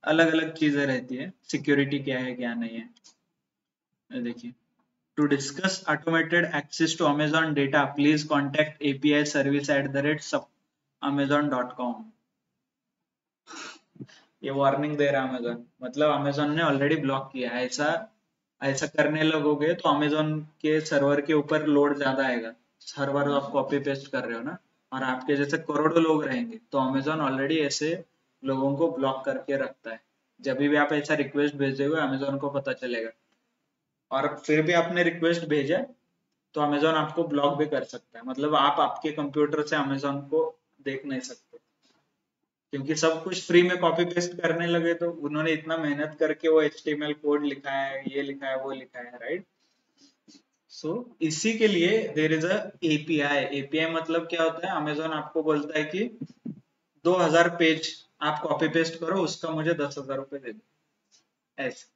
अलग अलग चीजें रहती है, सिक्योरिटी क्या है क्या नहीं है। ये देखिए, to discuss automated access to Amazon data please contact API service @amazon.com। ये वार्निंग दे रहा है अमेजोन, मतलब अमेजोन ने ऑलरेडी ब्लॉक किया है। ऐसा ऐसा करने लगोगे तो अमेजोन के सर्वर के ऊपर लोड ज्यादा आएगा। सर्वर आप कॉपी पेस्ट कर रहे हो ना, और आपके जैसे करोड़ों लोग रहेंगे, तो अमेजोन ऑलरेडी ऐसे लोगों को ब्लॉक करके रखता है। जब भी आप ऐसा रिक्वेस्ट भेजोगे अमेजोन को पता चलेगा, और फिर भी आपने रिक्वेस्ट भेजा तो अमेजोन आपको ब्लॉक भी कर सकता है, मतलब आप आपके कंप्यूटर से अमेजोन को देख नहीं सकते, क्योंकि सब कुछ फ्री में कॉपी पेस्ट करने लगे, तो उन्होंने इतना मेहनत करके वो HTML कोड लिखा है, ये लिखा है, वो लिखा है, राइट। सो इसी के लिए देर इज अ API मतलब क्या होता है, अमेजोन आपको बोलता है कि 2000 पेज आप कॉपी पेस्ट करो, उसका मुझे 10,000 रुपए दे दो, ऐसे।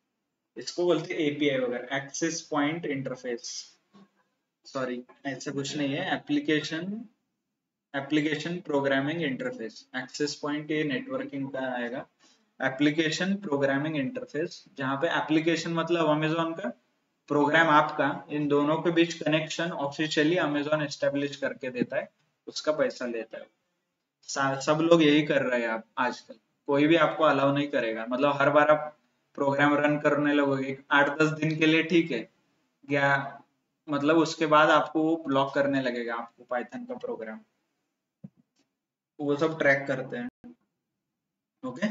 इसको बोलते हैं API वगैरह, एक्सेस पॉइंट इंटरफेस, सॉरी ऐसा कुछ नहीं है, application programming interface. Access point ये नेटवर्किंग का आएगा, एप्लीकेशन प्रोग्रामिंग इंटरफेस, जहां पे एप्लीकेशन मतलब अमेजोन का, प्रोग्राम आपका, इन दोनों के बीच कनेक्शन ऑफिशियली अमेजोन एस्टेब्लिश करके देता है, उसका पैसा लेता है। सब लोग यही कर रहे हैं आप आजकल, कोई भी आपको अलाउ नहीं करेगा, मतलब हर बार आप प्रोग्राम रन करने लगोगे 8-10 दिन के लिए ठीक है, या मतलब उसके बाद आपको वो ब्लॉक करने लगेगा आपको पाइथन का प्रोग्राम, वो सब ट्रैक करते हैं। ओके,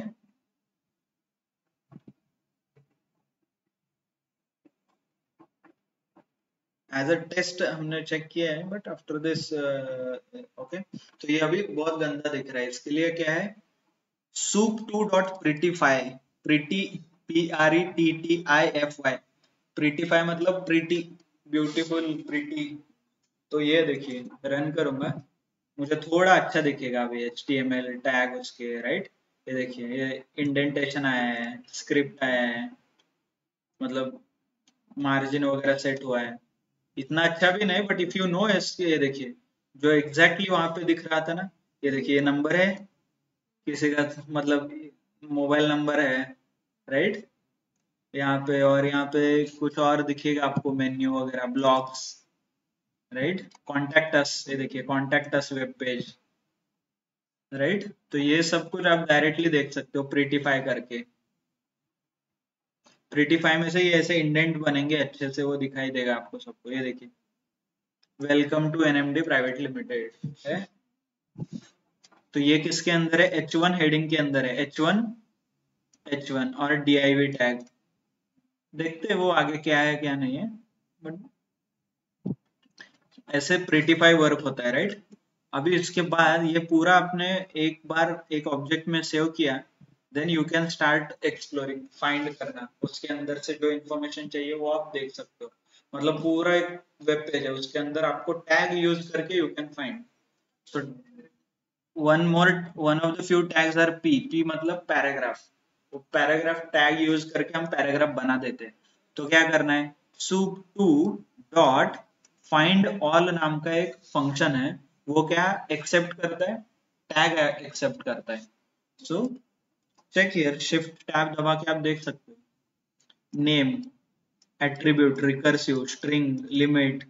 एज अ टेस्ट हमने चेक किया है, बट आफ्टर दिस ओके। तो ये अभी बहुत गंदा दिख रहा है, इसके लिए क्या है, soup2.prettify, प्रीटी, PRETTIFY, प्रीटीफाई मतलब प्रीटी, ब्यूटीफुल प्रीटी। तो ये देखिए रन करूंगा, मुझे थोड़ा अच्छा दिखेगा अभी HTML टैग उसके, राइट। ये देखिए ये इंडेंटेशन आया है, स्क्रिप्ट आया है, मतलब मार्जिन वगैरह सेट हुआ है। इतना अच्छा भी नहीं, बट इफ यू नो इसके, ये देखिए जो एग्जैक्टली वहां पे दिख रहा था ना, ये देखिए ये नंबर है किसी का, मतलब मोबाइल नंबर है, राइट। यहाँ पे, और यहाँ पे कुछ और दिखेगा आपको, मेन्यू वगैरह, ब्लॉग्स, राइट, कॉन्टेक्ट अस, ये देखिए contact us web page, right. तो ये सब कुछ आप डायरेक्टली देख सकते हो प्रीटीफाई करके। प्रीटीफाई में से ये ऐसे इंडेंट बनेंगे अच्छे से, वो दिखाई देगा आपको सबको, ये देखिए welcome to NMD private limited है। तो ये किसके अंदर है, H1 हेडिंग के अंदर है, H1 H1 और div टैग। देखते हैं वो आगे क्या है क्या नहीं है, बट ऐसे प्रीटीफाई वर्क होता है, राइट। अभी इसके बाद ये पूरा आपने एक बार एक ऑब्जेक्ट में सेव किया, then you can start exploring, find करना, उसके अंदर से जो इन्फॉर्मेशन चाहिए वो आप देख सकते हो। मतलब पूरा एक वेब पेज है, उसके अंदर आपको टैग यूज करके you can find. So one of the few tags R P मतलब पैराग्राफ। वो पैराग्राफ टैग यूज करके हम पैराग्राफ बना देते हैं। तो क्या करना है, soup2 डॉट फाइंड ऑल नाम का एक फंक्शन है, वो क्या एक्सेप्ट करता है, टैग एक्सेप्ट करता है। So check here, shift tab दबा के आप देख सकते हो, name, attribute, recursive, string, limit,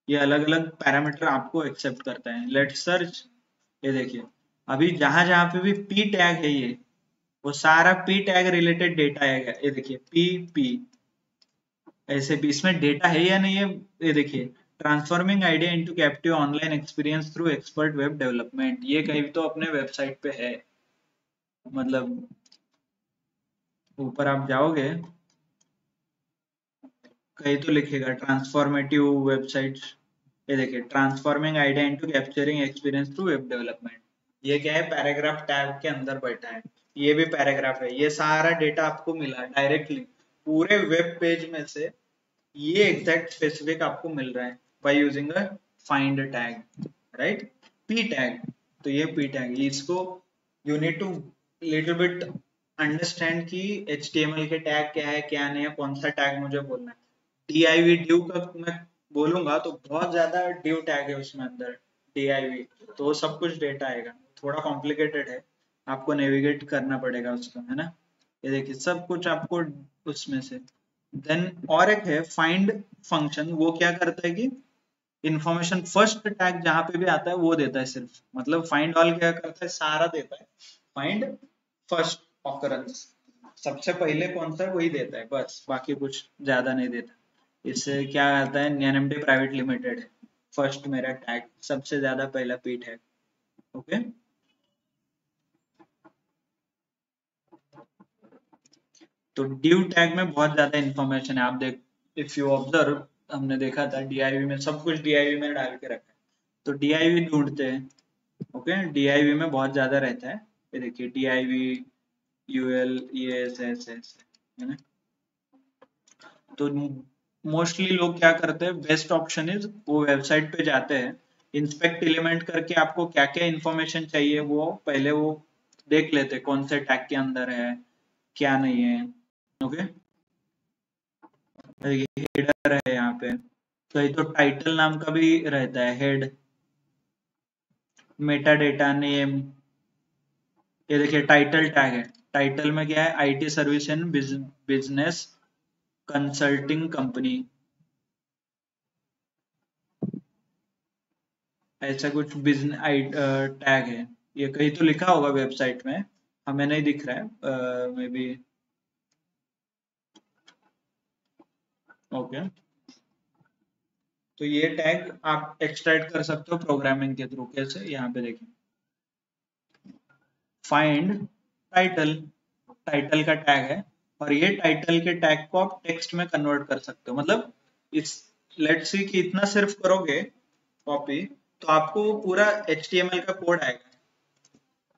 ये अलग अलग पैरामीटर आपको एक्सेप्ट करता है। लेट्स सर्च, ये देखिए अभी जहां जहां पे भी पी टैग है, ये वो सारा पी टैग रिलेटेड डेटा आएगा। ये देखिए पी पी, ऐसे भी इसमें डेटा है या नहीं है, ये देखिए transforming idea into captive online experience through expert web development, ये कहीं तो अपने वेबसाइट पे है। मतलब ऊपर आप जाओगे कहीं तो लिखेगा ट्रांसफॉर्मेटिव वेबसाइट, ये देखिए transforming idea into capturing experience through web development. ये क्या है, पैराग्राफ टैग के अंदर बैठा है, ये भी पैराग्राफ है, ये सारा डेटा आपको मिला डायरेक्टली पूरे वेब पेज में से, ये एग्जैक्ट स्पेसिफिक आपको मिल रहा है by using a find tag, right, P tag. तो ये पी टैग, इसको you need to little bit understand कि HTML के टैग क्या है क्या नहीं है, कौन सा टैग मुझे बोलना है। div का मैं बोलूंगा तो बहुत ज्यादा div टैग है उसमें अंदर, div, तो वो सब कुछ डेटा आएगा, थोड़ा कॉम्प्लिकेटेड है, आपको नेविगेट करना पड़ेगा उसको, है ना। ये देखिए सब कुछ आपको उसमें से। देन और एक है फाइंड फंक्शन, वो क्या करता है कि इंफॉर्मेशन फर्स्ट टैग जहां पे भी आता है वो देता है सिर्फ, मतलब फाइंड ऑल क्या करता है, सारा देता है, फाइंड फर्स्ट ऑकरेंस, सबसे पहले कौन सा है वही देता है बस, बाकी कुछ ज्यादा नहीं देता। इससे क्या आता है, NMD प्राइवेट लिमिटेड है फर्स्ट मेरा टैग, सबसे ज्यादा पहला पी टैग। ओके, तो div टैग में बहुत ज्यादा इंफॉर्मेशन है, आप देख, इफ यू ऑब्जर्व, हमने देखा था div में सब कुछ div में डाल के रखा है। तो div ढूंढते हैं, ओके, div में बहुत ज्यादा रहता है, ये देखिए div ul ये ऐसे है ना। तो मोस्टली लोग क्या करते हैं, बेस्ट ऑप्शन इज वो वेबसाइट पे जाते हैं, इंस्पेक्ट एलिमेंट करके आपको क्या क्या इंफॉर्मेशन चाहिए वो पहले वो देख लेते हैं, कौन से टैग के अंदर है क्या नहीं है। ओके, हेडर है यहाँ पे, कहीं तो टाइटल नाम का भी रहता है, हेड, मेटा डेटा नेम, ये देखिए टाइटल टैग है, टाइटल में क्या है, IT service and business consulting company, ऐसा कुछ बिजनेस टैग है। ये कहीं तो लिखा होगा वेबसाइट में, हमें नहीं दिख रहा है मे बी। ओके, तो ये टैग आप एक्सट्रैक्ट कर सकते हो प्रोग्रामिंग के थ्रू। कैसे? यहाँ पे देखिए, फाइंड टाइटल, टाइटल का टैग है, और ये टाइटल के टैग को आप टेक्स्ट में कन्वर्ट कर सकते हो। मतलब इस, लेट्स सी कि इतना सिर्फ करोगे कॉपी, तो आपको पूरा HTML का कोड आएगा।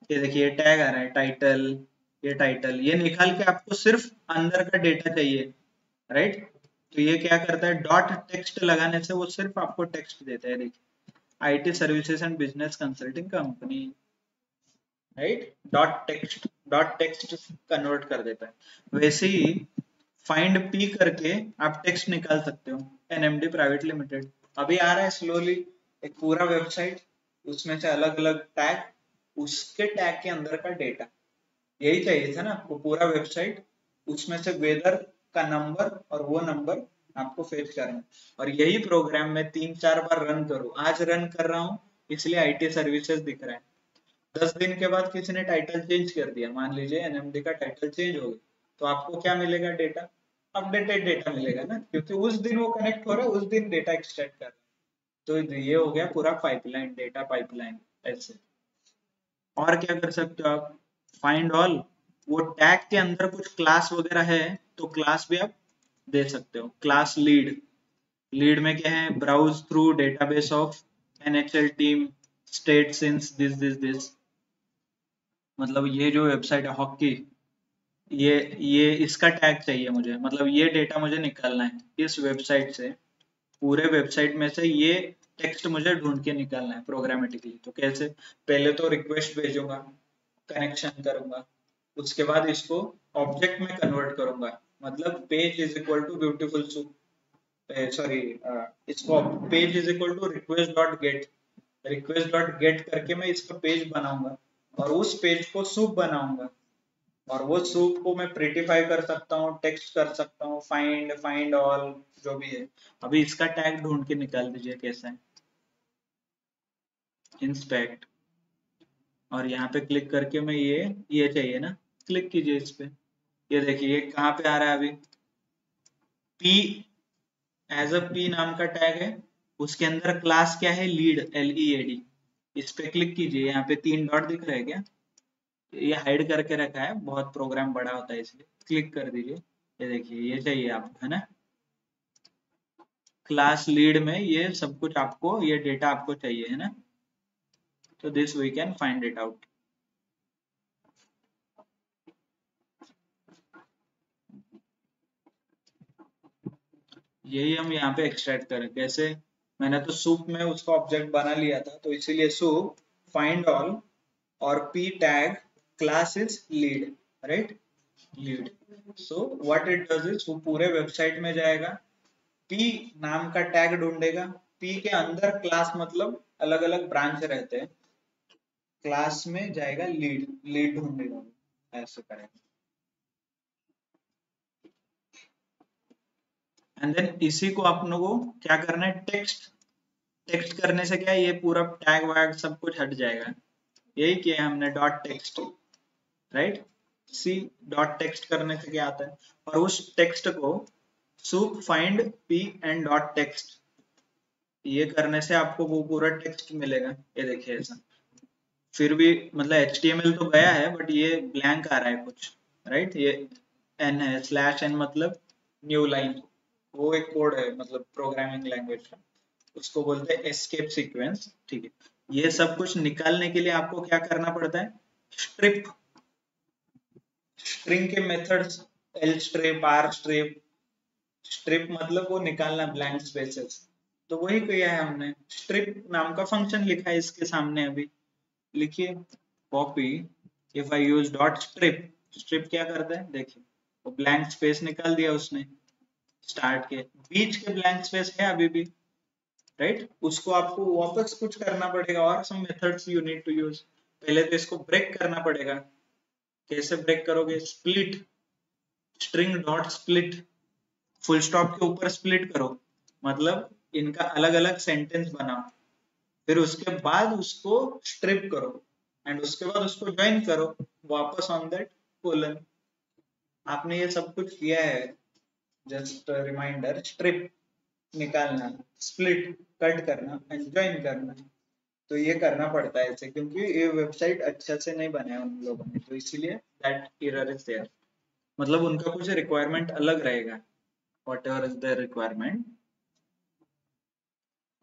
ये देखिए, ये टैग आ रहा है टाइटल, ये टाइटल, ये निकाल के आपको सिर्फ अंदर का डेटा चाहिए, राइट? तो ये क्या करता है, डॉट टेक्स्ट लगाने से वो सिर्फ आपको टेक्स्ट देता है। देखिए, IT services and business consulting company, right? Dot text convert कर देता है। वैसे ही फाइंड पी करके आप टेक्स्ट निकाल सकते हो, NMD प्राइवेट लिमिटेड। अभी आ रहा है स्लोली एक पूरा वेबसाइट, उसमें से अलग अलग टैग, उसके टैग के अंदर का डेटा। यही चाहिए था ना आपको, पूरा वेबसाइट, उसमें से वेदर का नंबर और वो नंबर आपको फेच करना है। और यही प्रोग्राम मैं 3-4 बार रन करूँ, आज रन कर रहा हूँ इसलिए IT सर्विसेज दिख रहा है। 10 दिन के बाद किसी ने टाइटल चेंज कर दिया, मान लीजिए NMD का टाइटल चेंज हो गया, तो आपको क्या मिलेगा? डेटा, अपडेटेड डेटा मिलेगा ना, क्योंकि उस दिन वो कनेक्ट हो रहा है, उस दिन डेटा एक्सट्रैक्ट कर रहा है। तो ये हो गया पूरा पाइपलाइन, डेटा पाइपलाइन। ऐसे और क्या कर सकते हो आप? फाइंड ऑल, वो टैग के अंदर कुछ क्लास वगैरह है तो क्लास भी आप दे सकते हो। क्लास लीड, लीड में क्या है? Browse through database of NHL team stat since this this this. मतलब ये जो वेबसाइट है हॉकी, ये इसका टैग चाहिए मुझे, मतलब ये डेटा मुझे निकालना है इस वेबसाइट से, पूरे वेबसाइट में से ये टेक्स्ट मुझे ढूंढ के निकालना है प्रोग्रामेटिकली। तो कैसे? पहले तो रिक्वेस्ट भेजूंगा, कनेक्शन करूंगा, उसके बाद इसको ऑब्जेक्ट में कन्वर्ट करूंगा। मतलब page is equal to beautiful soup, sorry, इसको page is equal to request dot get, request dot get करके मैं इसका पेज बनाऊंगा, और उस पेज को सूप बनाऊंगा, और वो सूप को मैं प्रिटिफाई कर सकता हूँ, टेक्स्ट कर सकता हूँ, फाइंड, फाइंड ऑल, जो भी है। अभी इसका टैग ढूंढ के निकाल दीजिए कैसा है। इंस्पेक्ट, और यहाँ पे क्लिक करके मैं ये चाहिए ना, क्लिक कीजिए इस पे। ये देखिए, ये कहाँ पे आ रहा है अभी? पी, एज अ पी नाम का टैग है, उसके अंदर क्लास क्या है? Lead, LEAD। इस पे क्लिक कीजिए, यहाँ पे 3 डॉट दिख रहा है क्या? ये हाइड करके रखा है, बहुत प्रोग्राम बड़ा होता है इसलिए। क्लिक कर दीजिए, ये देखिए, ये चाहिए आपको, है ना? क्लास लीड में ये सब कुछ आपको, ये डेटा आपको चाहिए, है ना? तो this we can find it out. यही हम यहाँ पे एक्सट्रैक्ट करें कैसे? मैंने तो सूप में उसका ऑब्जेक्ट बना लिया था, तो इसीलिए सूप फाइंड ऑल और p tag class is lead, right? Lead. So what it does is, वो पूरे वेबसाइट में जाएगा, p नाम का टैग ढूंढेगा, p के अंदर क्लास, मतलब अलग अलग ब्रांच रहते हैं, क्लास में जाएगा लीड, लीड ढूंढेगा, ऐसे करेगा। एंड देन इसी को आप लोगों को क्या करना है? टेक्स्ट, टेक्स्ट करने से क्या है, ये पूरा टैग वैग सब कुछ हट जाएगा। यही किया हमने, dot text, right? See, dot text करने से क्या आता है, और उस टेक्स्ट को soup find P and dot text, ये करने से आपको वो पूरा टेक्स्ट मिलेगा। ये देखिए ऐसा, फिर भी मतलब HTML तो गया है, बट ये ब्लैंक आ रहा है कुछ, राइट? ये n है, /n मतलब न्यू लाइन, वो एक कोड है, मतलब प्रोग्रामिंग लैंग्वेज का, उसको बोलते हैं एस्केप सीक्वेंस, ठीक है? ये सब कुछ निकालने के लिए आपको क्या करना पड़ता है? स्ट्रिप, स्ट्रिंग के methods, L strip, R strip, strip मतलब वो निकालना ब्लैंक स्पेसेस, तो वही किया है हमने। स्ट्रिप नाम का फंक्शन लिखा है इसके सामने, अभी लिखिए, copy, if I use dot strip, strip क्या करता है देखिए, वो ब्लैंक स्पेस निकाल दिया उसने, स्टार्ट के बीच के ब्लैंक स्पेस है अभी भी, राइट? उसको आपको वापस कुछ करना पड़ेगा, और some methods you need to use. पहले तो इसको ब्रेक करना पड़ेगा। कैसे ब्रेक करोगे? Split, string dot split, full stop के ऊपर स्प्लिट करो, मतलब इनका अलग अलग सेंटेंस बनाओ, फिर उसके बाद उसको स्ट्रिप करो, एंड उसके बाद उसको ज्वाइन करो वापस ऑन दैट कोलन। आपने ये सब कुछ किया है, जस्ट रिमाइंडर, स्ट्रिप, निकालना, स्प्लिट कट करना एंड ज्वाइन करना। तो ये करना पड़ता है ऐसे, क्योंकि ये वेबसाइट अच्छे से नहीं बनाया उन लोगों ने, तो इसीलिए दैट एरर इज देयर। मतलब उनका कुछ रिक्वायरमेंट अलग रहेगा, whatever is their requirement.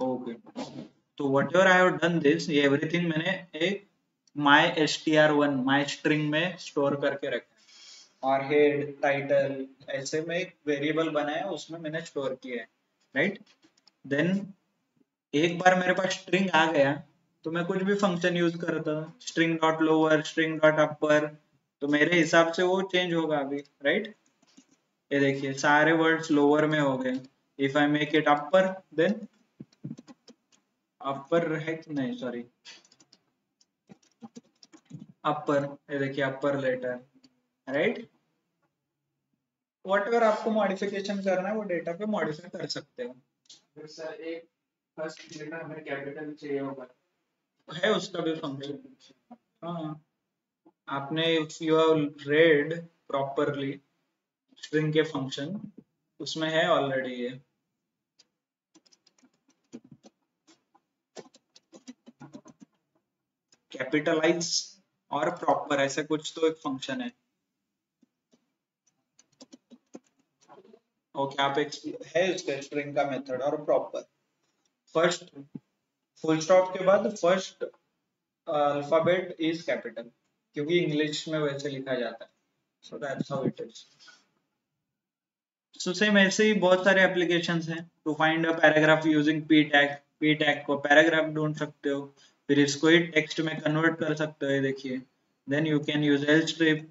Okay, तो whatever I have done this, ये एवरीथिंग मैंने एक माई str1 माई स्ट्रिंग में स्टोर करके रखा है, और हेड टाइटल ऐसे में एक वेरिएबल बनाया, उसमें मैंने स्टोर किया है, राइट। देन एक बार मेरे पास स्ट्रिंग आ गया, तो मैं कुछ भी फंक्शन यूज करता हूँ, string dot lower, string dot upper, तो मेरे हिसाब से वो चेंज होगा अभी, राइट। ये देखिए सारे वर्ड्स लोअर में हो गए। If I make it upper, then upper है कि नहीं, सॉरी अपर, ये देखिए upper letter, right. Whatever आपको मॉडिफिकेशन करना है वो डेटा पे मॉडिफाई कर सकते हो। फिर सर एक फर्स्ट लेटर हमें कैपिटल चाहिए होगा, है उसका भी फंक्शन। हाँ, आपने if you have read properly string के फंक्शन, उसमें है ऑलरेडी ये। कैपिटलाइज और प्रॉपर ऐसे कुछ तो एक फंक्शन है। ओके, आप एक है इसका स्ट्रिंग का मेथड और प्रॉपर, फर्स्ट फुल स्टॉप के बाद फर्स्ट अल्फाबेट इज कैपिटल, क्योंकि इंग्लिश में वैसे लिखा जाता है, so that's how it is. So same ऐसे ही बहुत सारे एप्लीकेशंस हैं। To find a paragraph using P tag को पैराग्राफ ढूंढ सकते हो, फिर इसको ही टेक्स्ट में कन्वर्ट कर सकते हो, ये देखिए। Then you can use L strip,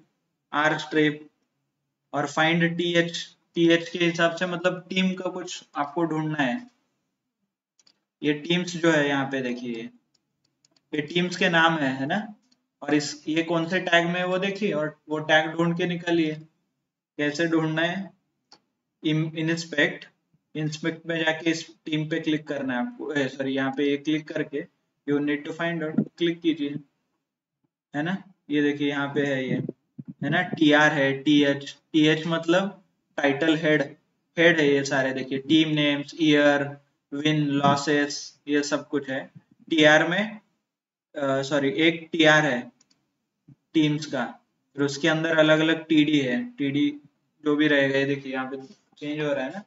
R strip, और फाइंड टीएच के हिसाब से, मतलब टीम का कुछ आपको ढूंढना है। ये टीम्स जो है यहाँ पे देखिए, ये टीम्स के नाम है ना। और इस ये कौन से टैग में है वो देखिए, और वो टैग ढूंढ के निकालिए। कैसे ढूंढना है, इंस्पेक्ट, इंस्पेक्ट में जाके इस टीम पे क्लिक करना है आपको, सॉरी यहाँ पे ये क्लिक करके you need to find out click कीजिए, है ना। ये देखिए यहाँ पे है ना, टी आर है, टी एच मतलब टाइटल हेड, हेड है ये सारे, देखिए team names, year, win, losses, ये सब कुछ है। टी आर में सॉरी एक टी आर है टीम्स का, फिर उसके अंदर अलग अलग टीडी है, टीडी जो भी रहेगा, ये देखिए यहाँ पे चेंज हो रहा है ना।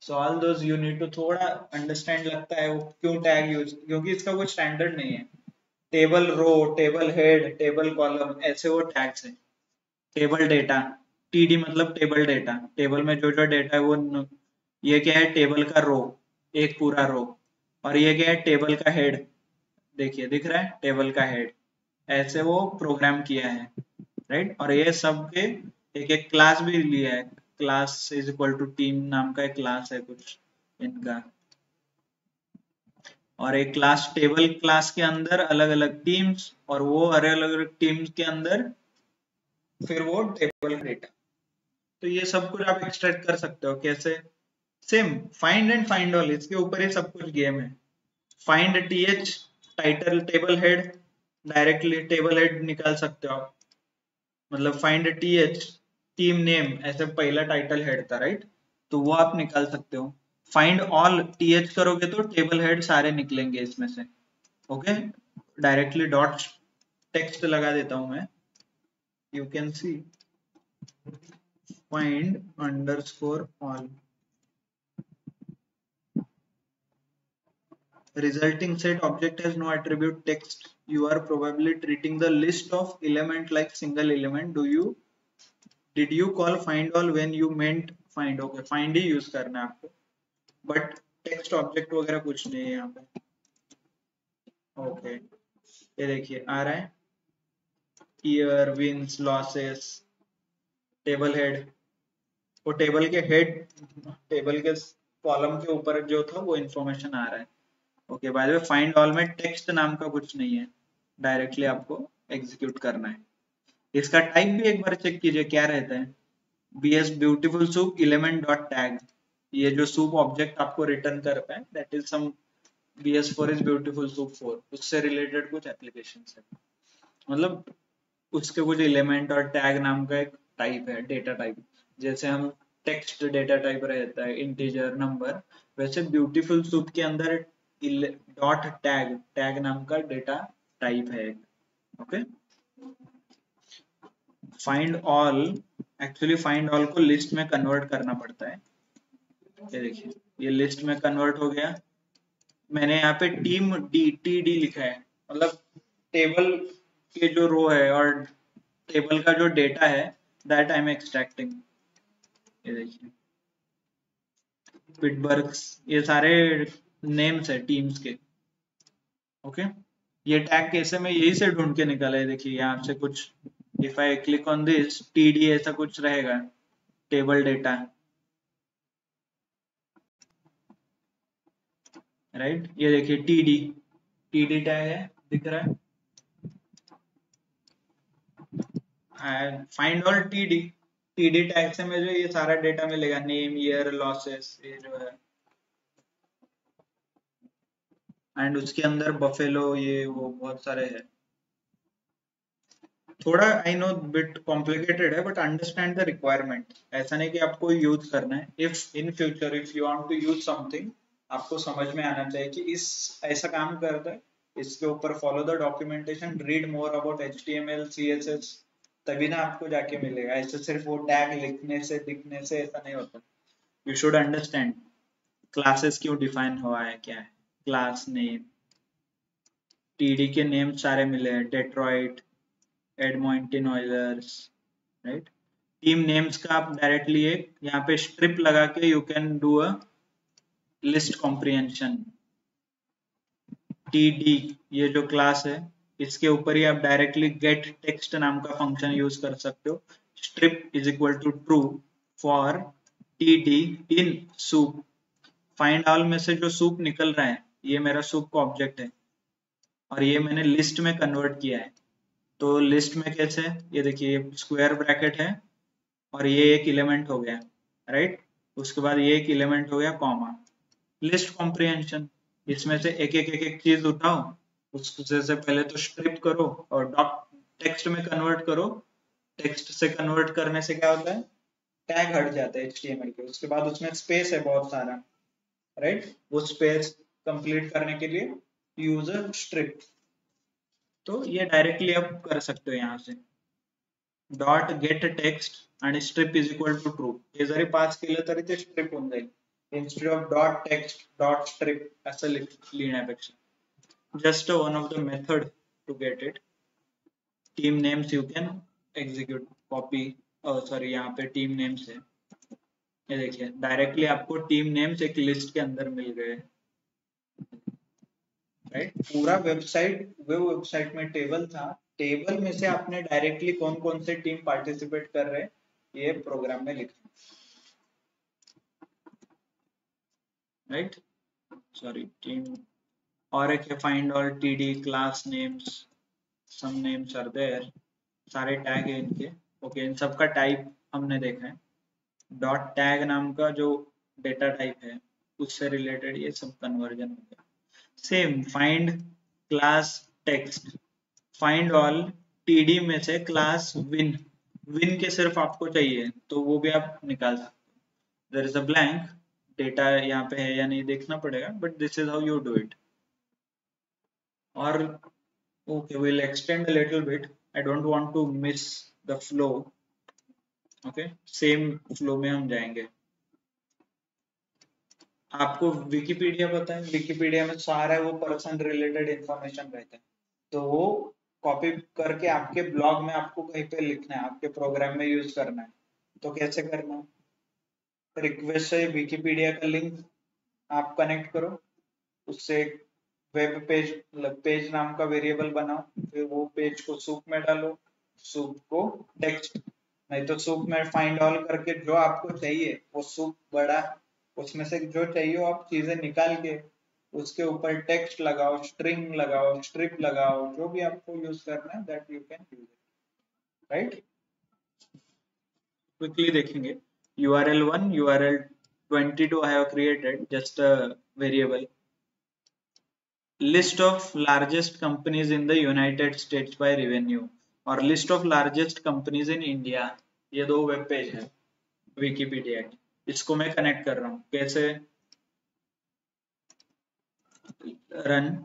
So all those you need to थोड़ा अंडरस्टैंड लगता है वो क्यों टैग यूज, क्योंकि इसका कोई स्टैंडर्ड नहीं है। Table row, table head, table column, ऐसे वो टैग्स है। टेबल डेटा, टीडी मतलब टेबल डेटा, टेबल में जो जो डेटा है वो ये क्या है, टेबल का रो, एक पूरा रो। और ये क्या है, टेबल का हेड, देखिए दिख रहा है टेबल का हेड, ऐसे वो प्रोग्राम किया है, राइट। और ये सब के एक एक क्लास भी लिया है, class is equal to team नाम का एक क्लास है कुछ इनका। और एक क्लास, टेबल क्लास के अंदर अलग अलग टीम्स, और वो अलग अलग टीम्स के अंदर फिर वो टेबल डेटा। तो ये सब कुछ आप एक्सट्रैक्ट कर सकते हो कैसे, same find and find all, इसके ऊपर ही सब कुछ गेम है। Find TH, title table head, directly table head निकाल सकते हो आप, मतलब फाइंड टीएच टीम नेम, ऐसे पहला टाइटल हेड था, राइट, तो वो आप निकाल सकते हो। फाइंड ऑल टीएच करोगे तो टेबल हेड सारे निकलेंगे इसमें से। ओके, डायरेक्टली डॉट टेक्स्ट लगा देता हूं मैं, you can C find underscore all, resulting set object has no attribute text, you are probably treating the list of element like single element. Did you call find all when you meant find? Okay, find he use करना है आपको, but text object वगैरह कुछ नहीं है यहाँ पे। Okay, ये देखिए आ रहा है, year, wins, losses, table head, वो टेबल के हेड, टेबल के कॉलम के ऊपर जो था वो इन्फॉर्मेशन आ रहा है। Okay, by the way find all में टेक्स्ट नाम का कुछ नहीं है, डायरेक्टली आपको एग्जीक्यूट करना है। इसका टाइप भी एक बार चेक कीजिए क्या रहता है, bs beautiful soup element dot tag, ये जो सूप ऑब्जेक्ट आपको रिटर्न करता है that is some bs4 is beautiful soup 4, उससे रिलेटेड कुछ एप्लीकेशन है, मतलब उसके कुछ एलिमेंट और टैग नाम का एक टाइप है, डेटा टाइप। जैसे हम टेक्स्ट डेटा टाइप रहता है, इंटीजर, नंबर। वैसे ब्यूटीफुल सूप के अंदर डॉट टैग टैग नाम का डेटा टाइप है। Okay, find all, actually find all को लिस्ट में कन्वर्ट करना पड़ता है। ये देखिए, ये लिस्ट में कन्वर्ट हो गया। मैंने यहाँ पे टीम डी टी डी लिखा है, मतलब टेबल के जो रो है और टेबल का जो डेटा है दैट आई एम एक्सट्रैक्टिंग। ये देखिए पिटबर्ग्स, ये सारे नेम्स है टीम्स के। ओके, ये टैग कैसे मैं यही से ढूंढ के निकाला है। देखिए यहाँ से कुछ, if I click on this TD ऐसा कुछ रहेगा, टेबल डेटा, राइट। ये देखिए टीडी, टीडी टैग है, दिख रहा है। Find all TD, TD tag से मुझे ये सारा डेटा मिलेगा, नेम, ईयर, लॉसेस, ये जो है, एंड उसके अंदर बफेलो, ये वो बहुत सारे हैं। थोड़ा आई नो बिट कॉम्प्लिकेटेड है, बट अंडरस्टैंड द रिक्वायरमेंट। ऐसा नहीं कि आपको यूज करना है, if in future if you want to use something, आपको समझ में आना चाहिए कि इस ऐसा काम करता है, इसके ऊपर follow the documentation, read more about HTML CSS, तभी ना आपको जाके मिलेगा। ऐसे सिर्फ वो टैग लिखने से दिखने से ऐसा नहीं होता। यू शुड अंडरस्टैंड क्लासेस क्यों डिफाइन हुआ है, क्या है क्लास नेम, टीडी के नेम सारे मिले हैं, Detroit, Edmonton Oilers, right. Team names का आप डायरेक्टली एक यहाँ पे स्ट्रिप लगा के you can do a list comprehension. TD ये जो क्लास है, इसके ऊपर ही आप डायरेक्टली गेट टेक्स्ट नाम का फंक्शन यूज कर सकते हो। Strip is equal to true for TD in soup. Find all में से जो सूप निकल रहा है, ये मेरा सूप का ऑब्जेक्ट है और ये मैंने लिस्ट में कन्वर्ट किया है। तो लिस्ट में कैसे, ये देखिए स्क्वायर ब्रैकेट है और ये एक एलिमेंट हो गया, राइट। उसके बाद ये एक एलिमेंट हो गया कॉमा, लिस्ट कॉम्प्रिहेंशन। इसमें से एक एक चीज उठाओ, उससे से पहले तो स्ट्रिप करो और डॉट टेक्स्ट में कन्वर्ट करो। टेक्स्ट से कन्वर्ट करने से क्या होता है, टैग हट जाता है HTML के। उसके बाद उसमें स्पेस है बहुत सारा, राइट। वो स्पेस कंप्लीट करने के लिए यूजर स्ट्रिप। तो ये डायरेक्टली आप कर सकते हो यहाँ से, डॉट गेट टेक्स्ट आणि strip is equal to true, हे जरी पास केलं तरी ते स्ट्रिप होऊन जाईल, instead of dot text dot strip असं लिहिण्यापेक्षा। Just one of the method to get it. Team names you can execute, copy, sorry यहाँ पे टीम नेम्स है, ये देखिए डायरेक्टली आपको टीम नेम्स एक लिस्ट के अंदर मिल गए, राइट। पूरा वेबसाइट, वो वेबसाइट में टेबल था, टेबल में से आपने डायरेक्टली कौन कौन से टीम पार्टिसिपेट कर रहे हैं ये प्रोग्राम में लिखा, राइट। सॉरी टीम, और एक है find all TD class names, some names are there, सारे टैग है इनके। ओके, इन सब का टाइप हमने देखा है। डॉट टैग नाम का जो डेटा टाइप है उससे रिलेटेड ये सब कन्वर्जन हो गया। Same find class text, find all TD में से क्लास विन, विन के सिर्फ आपको चाहिए तो वो भी आप निकाल सकते हो। There is a blank, data यहाँ पे है या नहीं देखना पड़ेगा, but this is how you do it. और okay, will extend a little bit, I don't want to miss the flow. Okay, same flow में हम जाएंगे। आपको विकिपीडिया पता है, विकिपीडिया में सारा वो पर्सन रिलेटेड इंफॉर्मेशन रहता है, तो वो कॉपी करके आपके ब्लॉग में आपको कहीं पे लिखना है, आपके प्रोग्राम में यूज करना है। तो कैसे करना है, रिक्वेस्ट से विकिपीडिया का लिंक आप कनेक्ट करो, उससे वेब पेज, पेज नाम का वेरिएबल बनाओ, फिर वो पेज को सूप में डालो, सूप को टेक्स्ट, नहीं तो सूप में फाइंड ऑल करके जो आपको चाहिए वो सूप बड़ा, उसमें से जो चाहिए आप चीजें निकाल के उसके ऊपर टेक्स्ट लगाओ, स्ट्रिंग लगाओ, स्ट्रिप लगाओ, जो भी आपको यूज करना है that you can use it, right. Quickly देखेंगे। URL1, URL22 I have created just a variable, list of largest companies in the United States by revenue और list of largest companies in India, ये दो web page है। Wikipedia की, इसको मैं connect कर रहा हूँ कैसे, run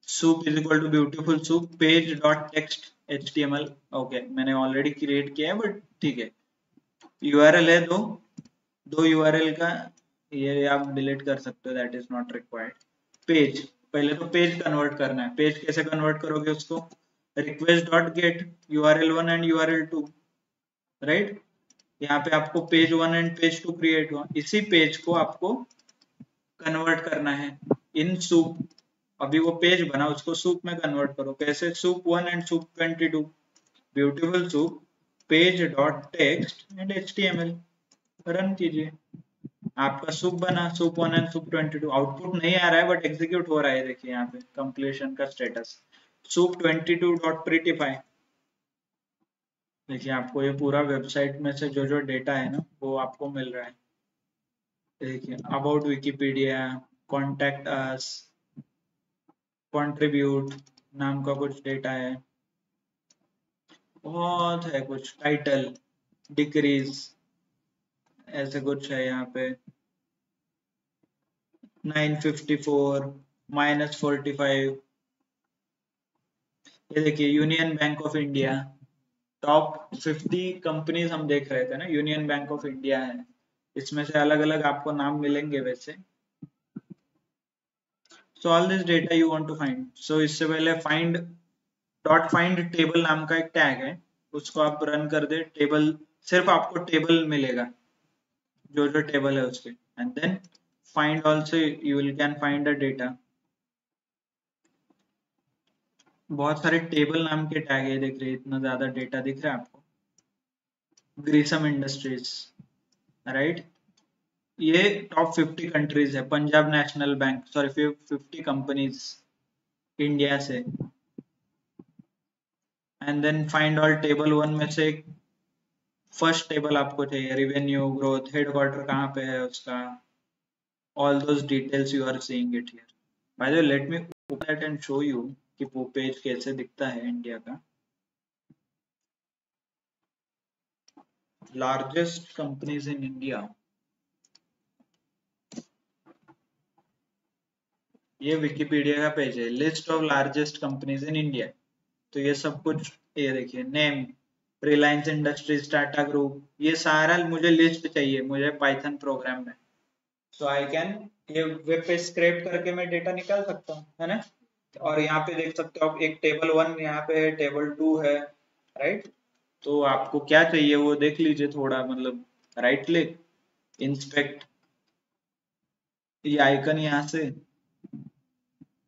soup is equal to beautiful soup page dot text html। Okay मैंने ऑलरेडी क्रिएट किया है बट ठीक है, यूआरएल है दो यूआरएल का, ये आप डिलीट कर सकते हो, that is not required. Page, पहले तो पेज कन्वर्ट करना है, पेज कैसे कन्वर्ट करोगे उसको, request dot gate URL 1 and URL 2, right. यहाँ पे आपको पेज 1 एंड पेज 2 क्रिएट हुआ, इसी पेज को आपको कन्वर्ट करना है इन सूप, अभी वो पेज बना उसको सूप में कन्वर्ट करो, कैसे, soup 1 and soup 22 beautiful soup page dot text and HTML, run कीजिए, आपका सूप बना, सूप 1 एंड सूप 22, आउटपुट नहीं आ रहा है बट एग्जीक्यूट हो रहा है, देखिए यहाँ पे कंप्लीशन का स्टेटस, सूप 22 डॉट प्रिटिफाई, देखिए आपको ये पूरा वेबसाइट में से जो जो डेटा है ना वो आपको मिल रहा है, देखिए about Wikipedia, contact us, contribute नाम का कुछ डेटा है, बहुत है कुछ, टाइटल, डिक्रीज, ऐसे कुछ है यहाँ पे, 954 -45, ये देखिए union bank of India, top 50 companies हम देख रहे थे ना, यूनियन बैंक ऑफ इंडिया है, इसमें से अलग अलग आपको नाम मिलेंगे वैसे। So all this data you want to find, so इससे पहले फाइंड डॉट फाइंड टेबल नाम का एक टैग है, उसको आप रन कर दे, टेबल, सिर्फ आपको टेबल मिलेगा, जो जो टेबल है उसके, and then find also you will can find the data, बहुत सारे टेबल नाम के टैग है, देख रहे हैं इतना ज्यादा डेटा दिख रहा है आपको, ग्रीसम इंडस्ट्रीज, राइट, ये टॉप 50 कंट्रीज है, Punjab national bank, sorry 50 companies India से, and then find all table 1 में से फर्स्ट टेबल आपको चाहिए, रेवेन्यू ग्रोथ, हेडक्वार्टर कहाँ पे है उसका, all those details you are seeing it here। By the way, let me open that and show you कि वो पेज कैसे दिखता है इंडिया का। Largest companies in India, ये विकिपीडिया का पेज है, list of largest companies in India, तो ये सब कुछ, ये देखिए name, Reliance industries, Tata group, ये सारा मुझे लिस्ट चाहिए, मुझे पाइथन प्रोग्राम में, सो आई कैन, ये वेब पे स्क्रैप करके मैं डेटा निकाल सकता हूँ, है ना। और यहाँ पे देख सकते हो आप, एक टेबल 1 यहाँ पे है, टेबल 2 है, राइट, तो आपको क्या चाहिए वो देख लीजिए थोड़ा, मतलब राइट क्लिक, इंस्पेक्ट, ये आइकन यहाँ से,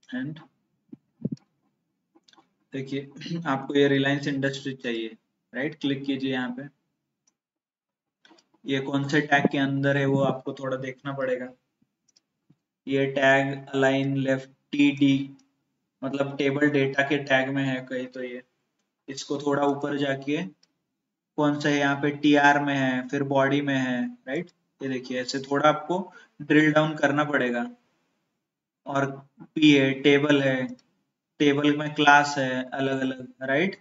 एंड देखिए आपको ये रिलायंस इंडस्ट्री चाहिए, राइट, क्लिक कीजिए यहाँ पे, ये कौन से टैग के अंदर है वो आपको थोड़ा देखना पड़ेगा, ये tag align left T D, मतलब टेबल डेटा के टैग में है कहीं, तो ये इसको थोड़ा ऊपर जाके कौन सा है, यहाँ पे टीआर में है, फिर बॉडी में है, राइट, ये देखिए ऐसे थोड़ा आपको ड्रिल डाउन करना पड़ेगा, और पी है, टेबल है, टेबल में क्लास है अलग अलग, राइट,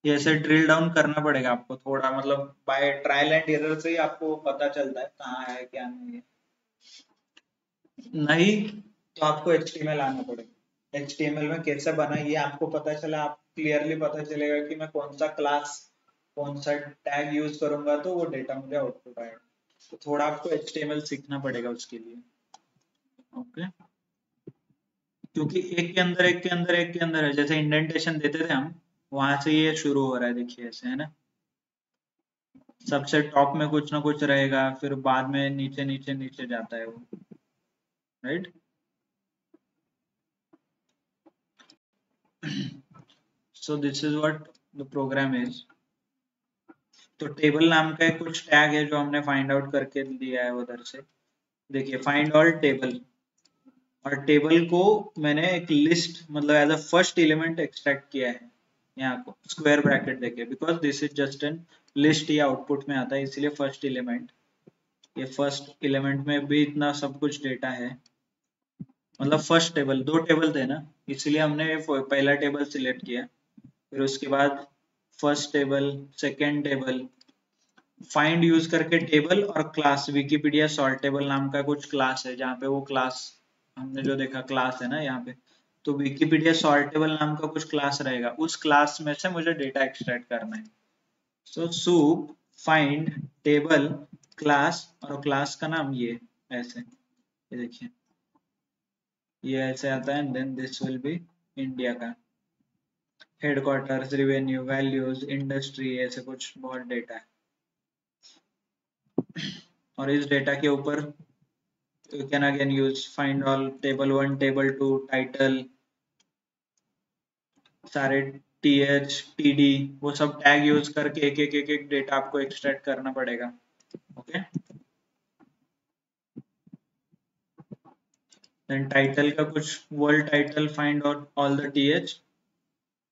ये ऐसे ड्रिल डाउन करना पड़ेगा आपको थोड़ा, मतलब बाय ट्रायल एंड एरर से ही आपको पता चलता है कहाँ है क्या नहीं है, नहीं तो आपको HTML आना पड़ेगा, HTML में कैसे बना ये आपको पता चला, आप क्लियरली पता चलेगा कि मैं कौन सा क्लास, कौन सा टैग यूज करूंगा तो वो डेटा मुझे आउटपुट आएगा, तो थोड़ा आपको HTML सीखना पड़ेगा उसके लिए, ओके, क्योंकि एक के अंदर एक के अंदर एक के अंदर है, जैसे इंडेंटेशन देते थे हम, वहां से ये शुरू हो रहा है, देखिए ऐसे, है ना, सबसे टॉप में कुछ ना कुछ रहेगा, फिर बाद में नीचे नीचे नीचे जाता है वो, right. So this is what the program is, तो टेबल नाम का एक कुछ टैग है जो हमने फाइंड आउट करके दिया है उधर से, देखिए फाइंड ऑल टेबल, और टेबल को मैंने एक लिस्ट, मतलब as a first element extract किया है, यहाँ को स्क्वायर ब्रैकेट देके, because this is just an list, ये आउटपुट में आता है इसलिए फर्स्ट एलिमेंट, ये फर्स्ट एलिमेंट में भी इतना सब कुछ डेटा है, मतलब फर्स्ट टेबल, दो टेबल थे ना, इसलिए हमने पहला टेबल सिलेक्ट किया, फिर उसके बाद first table, second table, find use करके टेबल और क्लास, विकिपीडिया सॉर्टेबल नाम का कुछ क्लास है जहाँ पे वो क्लास हमने जो देखा क्लास है ना यहाँ पे, तो विकिपीडिया सॉर्टेबल नाम का कुछ क्लास रहेगा, उस क्लास में से मुझे डेटा एक्सट्रैक्ट करना है। सो सूप फाइंड टेबल क्लास, और क्लास का नाम ये ऐसे, ये देखिए ये ऐसे आता है, and then this will be India का हेडक्वार्टर्स, रिवेन्यू, वैल्यूज, इंडस्ट्री, ऐसे कुछ बहुत डेटा है। और इस डेटा के ऊपर you can again use find all, table 1, table 2, title, सारे th td, वो सब टैग यूज करके एक एक एक एक डेटा आपको एक्सट्रैक्ट करना पड़ेगा। ओके, देन टाइटल का कुछ world title, find all the th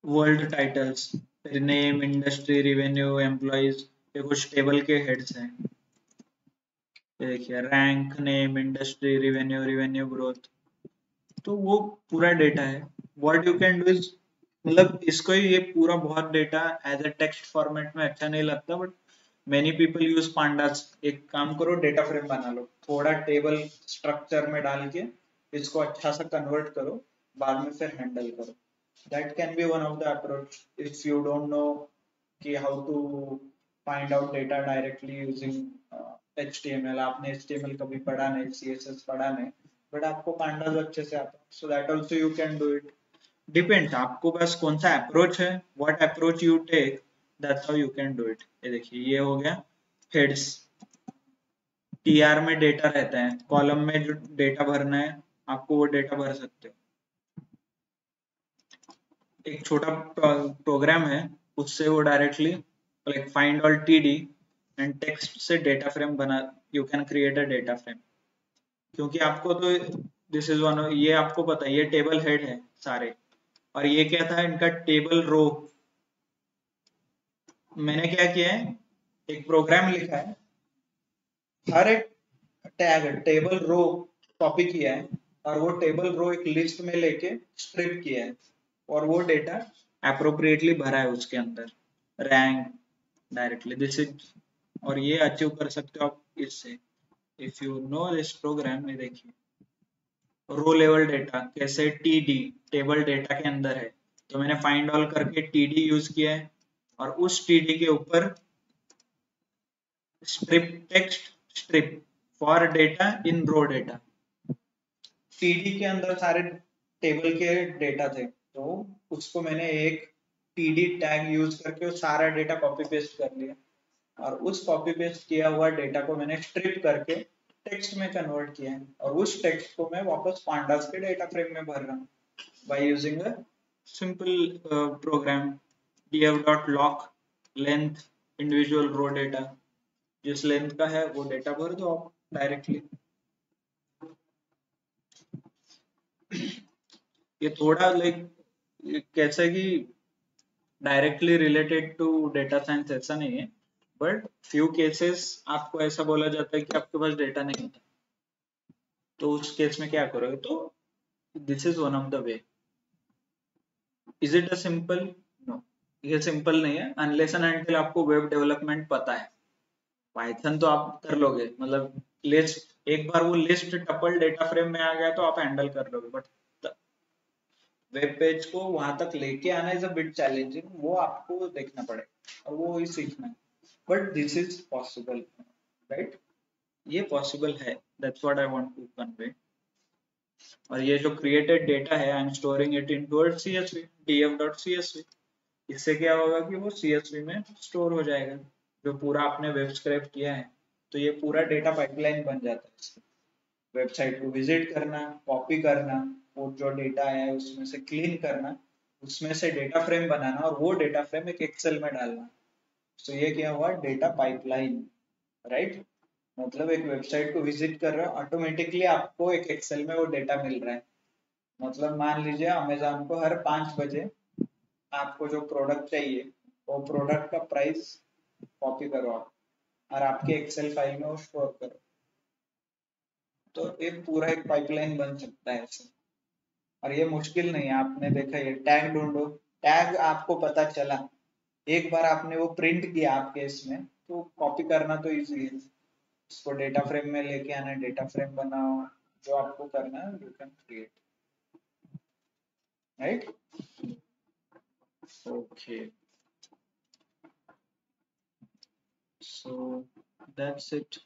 world titles, फिर नेम, इंडस्ट्री, रिवेन्यू, एम्प्लॉइज, ये कुछ टेबल के हेड्स हैं। ये देखिए rank, name, industry, revenue, revenue growth, तो वो पूरा डेटा है। What you can do is, मतलब इसको ये पूरा बहुत data as a text format में अच्छा नहीं लगता, but many people use pandas. एक काम करो, डेटा फ्रेम बना लो, थोड़ा टेबल स्ट्रक्चर में डाल के इसको अच्छा सा कन्वर्ट करो, बाद में फिर हैंडल करो। That can be one of the approach if you don't know कि how to find out data directly using HTML। आपने HTML कभी पढ़ा नहीं, CSS पढ़ा नहीं, बट आपको पांडास अच्छे से आता है, so that also you can do it. Depends आपको बस कौन सा अप्रोच है, what approach you take, that's how you can do it. ये देखिए ये हो गया हेड्स, TR में डेटा रहता है, कॉलम में जो डेटा भरना है आपको वो डेटा भर सकते हो। एक छोटा प्रोग्राम है, उससे वो directly like find all TD and text से डेटा फ्रेम बना, you can create a data frame. क्योंकि आपको तो दिस इज वन, ये आपको पता है ये टेबल हेड है सारे, और ये क्या था इनका टेबल रो। मैंने क्या किया है, एक प्रोग्राम लिखा है, हर एक टैग टेबल रो कॉपी किया है, और वो टेबल रो एक लिस्ट में लेके स्ट्रिप किया है, और वो डेटा अप्रोप्रिएटली भरा है उसके अंदर, रैंक डायरेक्टली दिस इज। और ये अचीव कर सकते हो आप इससे, if you know this program. ये देखिए रो लेवल डेटा कैसे TD टेबल डेटा के अंदर है, तो मैंने फाइंड ऑल करके TD यूज किया है, और उस TD के ऊपर strip text strip for data in row data. TD के अंदर सारे टेबल के डेटा थे, तो उसको मैंने एक TD टैग यूज करके वो सारा डेटा कॉपी पेस्ट कर लिया, और उस कॉपी पेस्ट किया हुआ डेटा को मैंने स्ट्रिप करके टेक्स्ट में कन्वर्ट किया है, और उस टेक्स्ट को मैं वापस पांडास के डेटा फ्रेम में भर रहा हूँ by using a simple program df.lock length individual row data, जिस लेंथ का है वो डेटा भर दो आप डायरेक्टली। ये थोड़ा लाइक कैसे कि directly related to data science ऐसा नहीं है, बट फ्यू केसेस आपको ऐसा बोला जाता है कि आपके पास डेटा नहीं होता, तो उस केस में क्या करोगे, तो this is one of the way. Is it a simple, no, ये सिंपल नहीं है अनलेस एंड अनटिल आपको वेब डेवलपमेंट पता है। पाइथन तो आप कर लोगे, मतलब लिस्ट, एक बार वो लिस्ट टपल डेटा फ्रेम में आ गया तो आप हैंडल कर लोगे, बट वेब पेज को वहां तक लेके आना इज अ बिट चैलेंजिंग, वो आपको देखना पड़ेगा और वो ही सीखना है, but this is possible, right? ये पॉसिबल है, that's what I want to convey. और ये जो क्रिएटेड डेटा है, I am storing it into CSV, df.csv। इससे क्या होगा कि वो CSV में स्टोर हो जाएगा, जो पूरा आपने वेब स्क्रैप किया है, तो ये पूरा डेटा पाइपलाइन बन जाता है। वेबसाइट को विजिट करना, कॉपी करना, वो जो डेटा है उसमें से क्लीन करना, उसमें से डेटा फ्रेम बनाना, और वो डेटा फ्रेम एक एक्सेल में डालना। तो ये क्या हुआ, डेटा पाइपलाइन, राइट? मतलब एक वेबसाइट को विजिट कर रहा है, ऑटोमेटिकली आपको एक एक्सेल में वो डेटा मिल रहा है। मतलब मान लीजिए अमेजोन को हर 5 बजे आपको जो प्रोडक्ट चाहिए, वो प्रोडक्ट का प्राइस कॉपी करो आप, और आपके एक्सेल फाइल में वो स्टोर करो, तो एक पूरा एक पाइपलाइन बन सकता है ऐसे। और ये मुश्किल नहीं है, आपने देखा ये टैग ढूंढो, टैग आपको पता चला, एक बार आपने वो प्रिंट किया आपके इसमें, तो कॉपी करना तो इजी है, इसको डेटा फ्रेम में लेके आना, डेटा फ्रेम बनाओ, जो आपको करना है you can create, right? Okay, so that's it.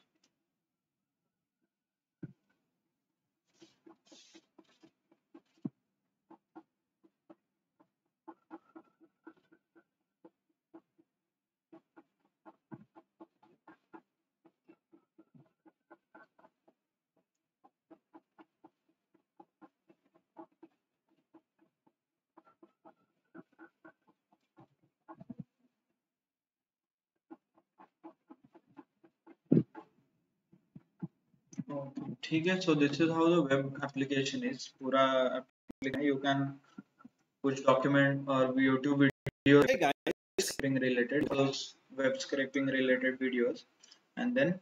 ठीक है, so this is how the web application is. पूरा application you can push document or YouTube video, hey guys, scraping related, those web scraping related videos, and then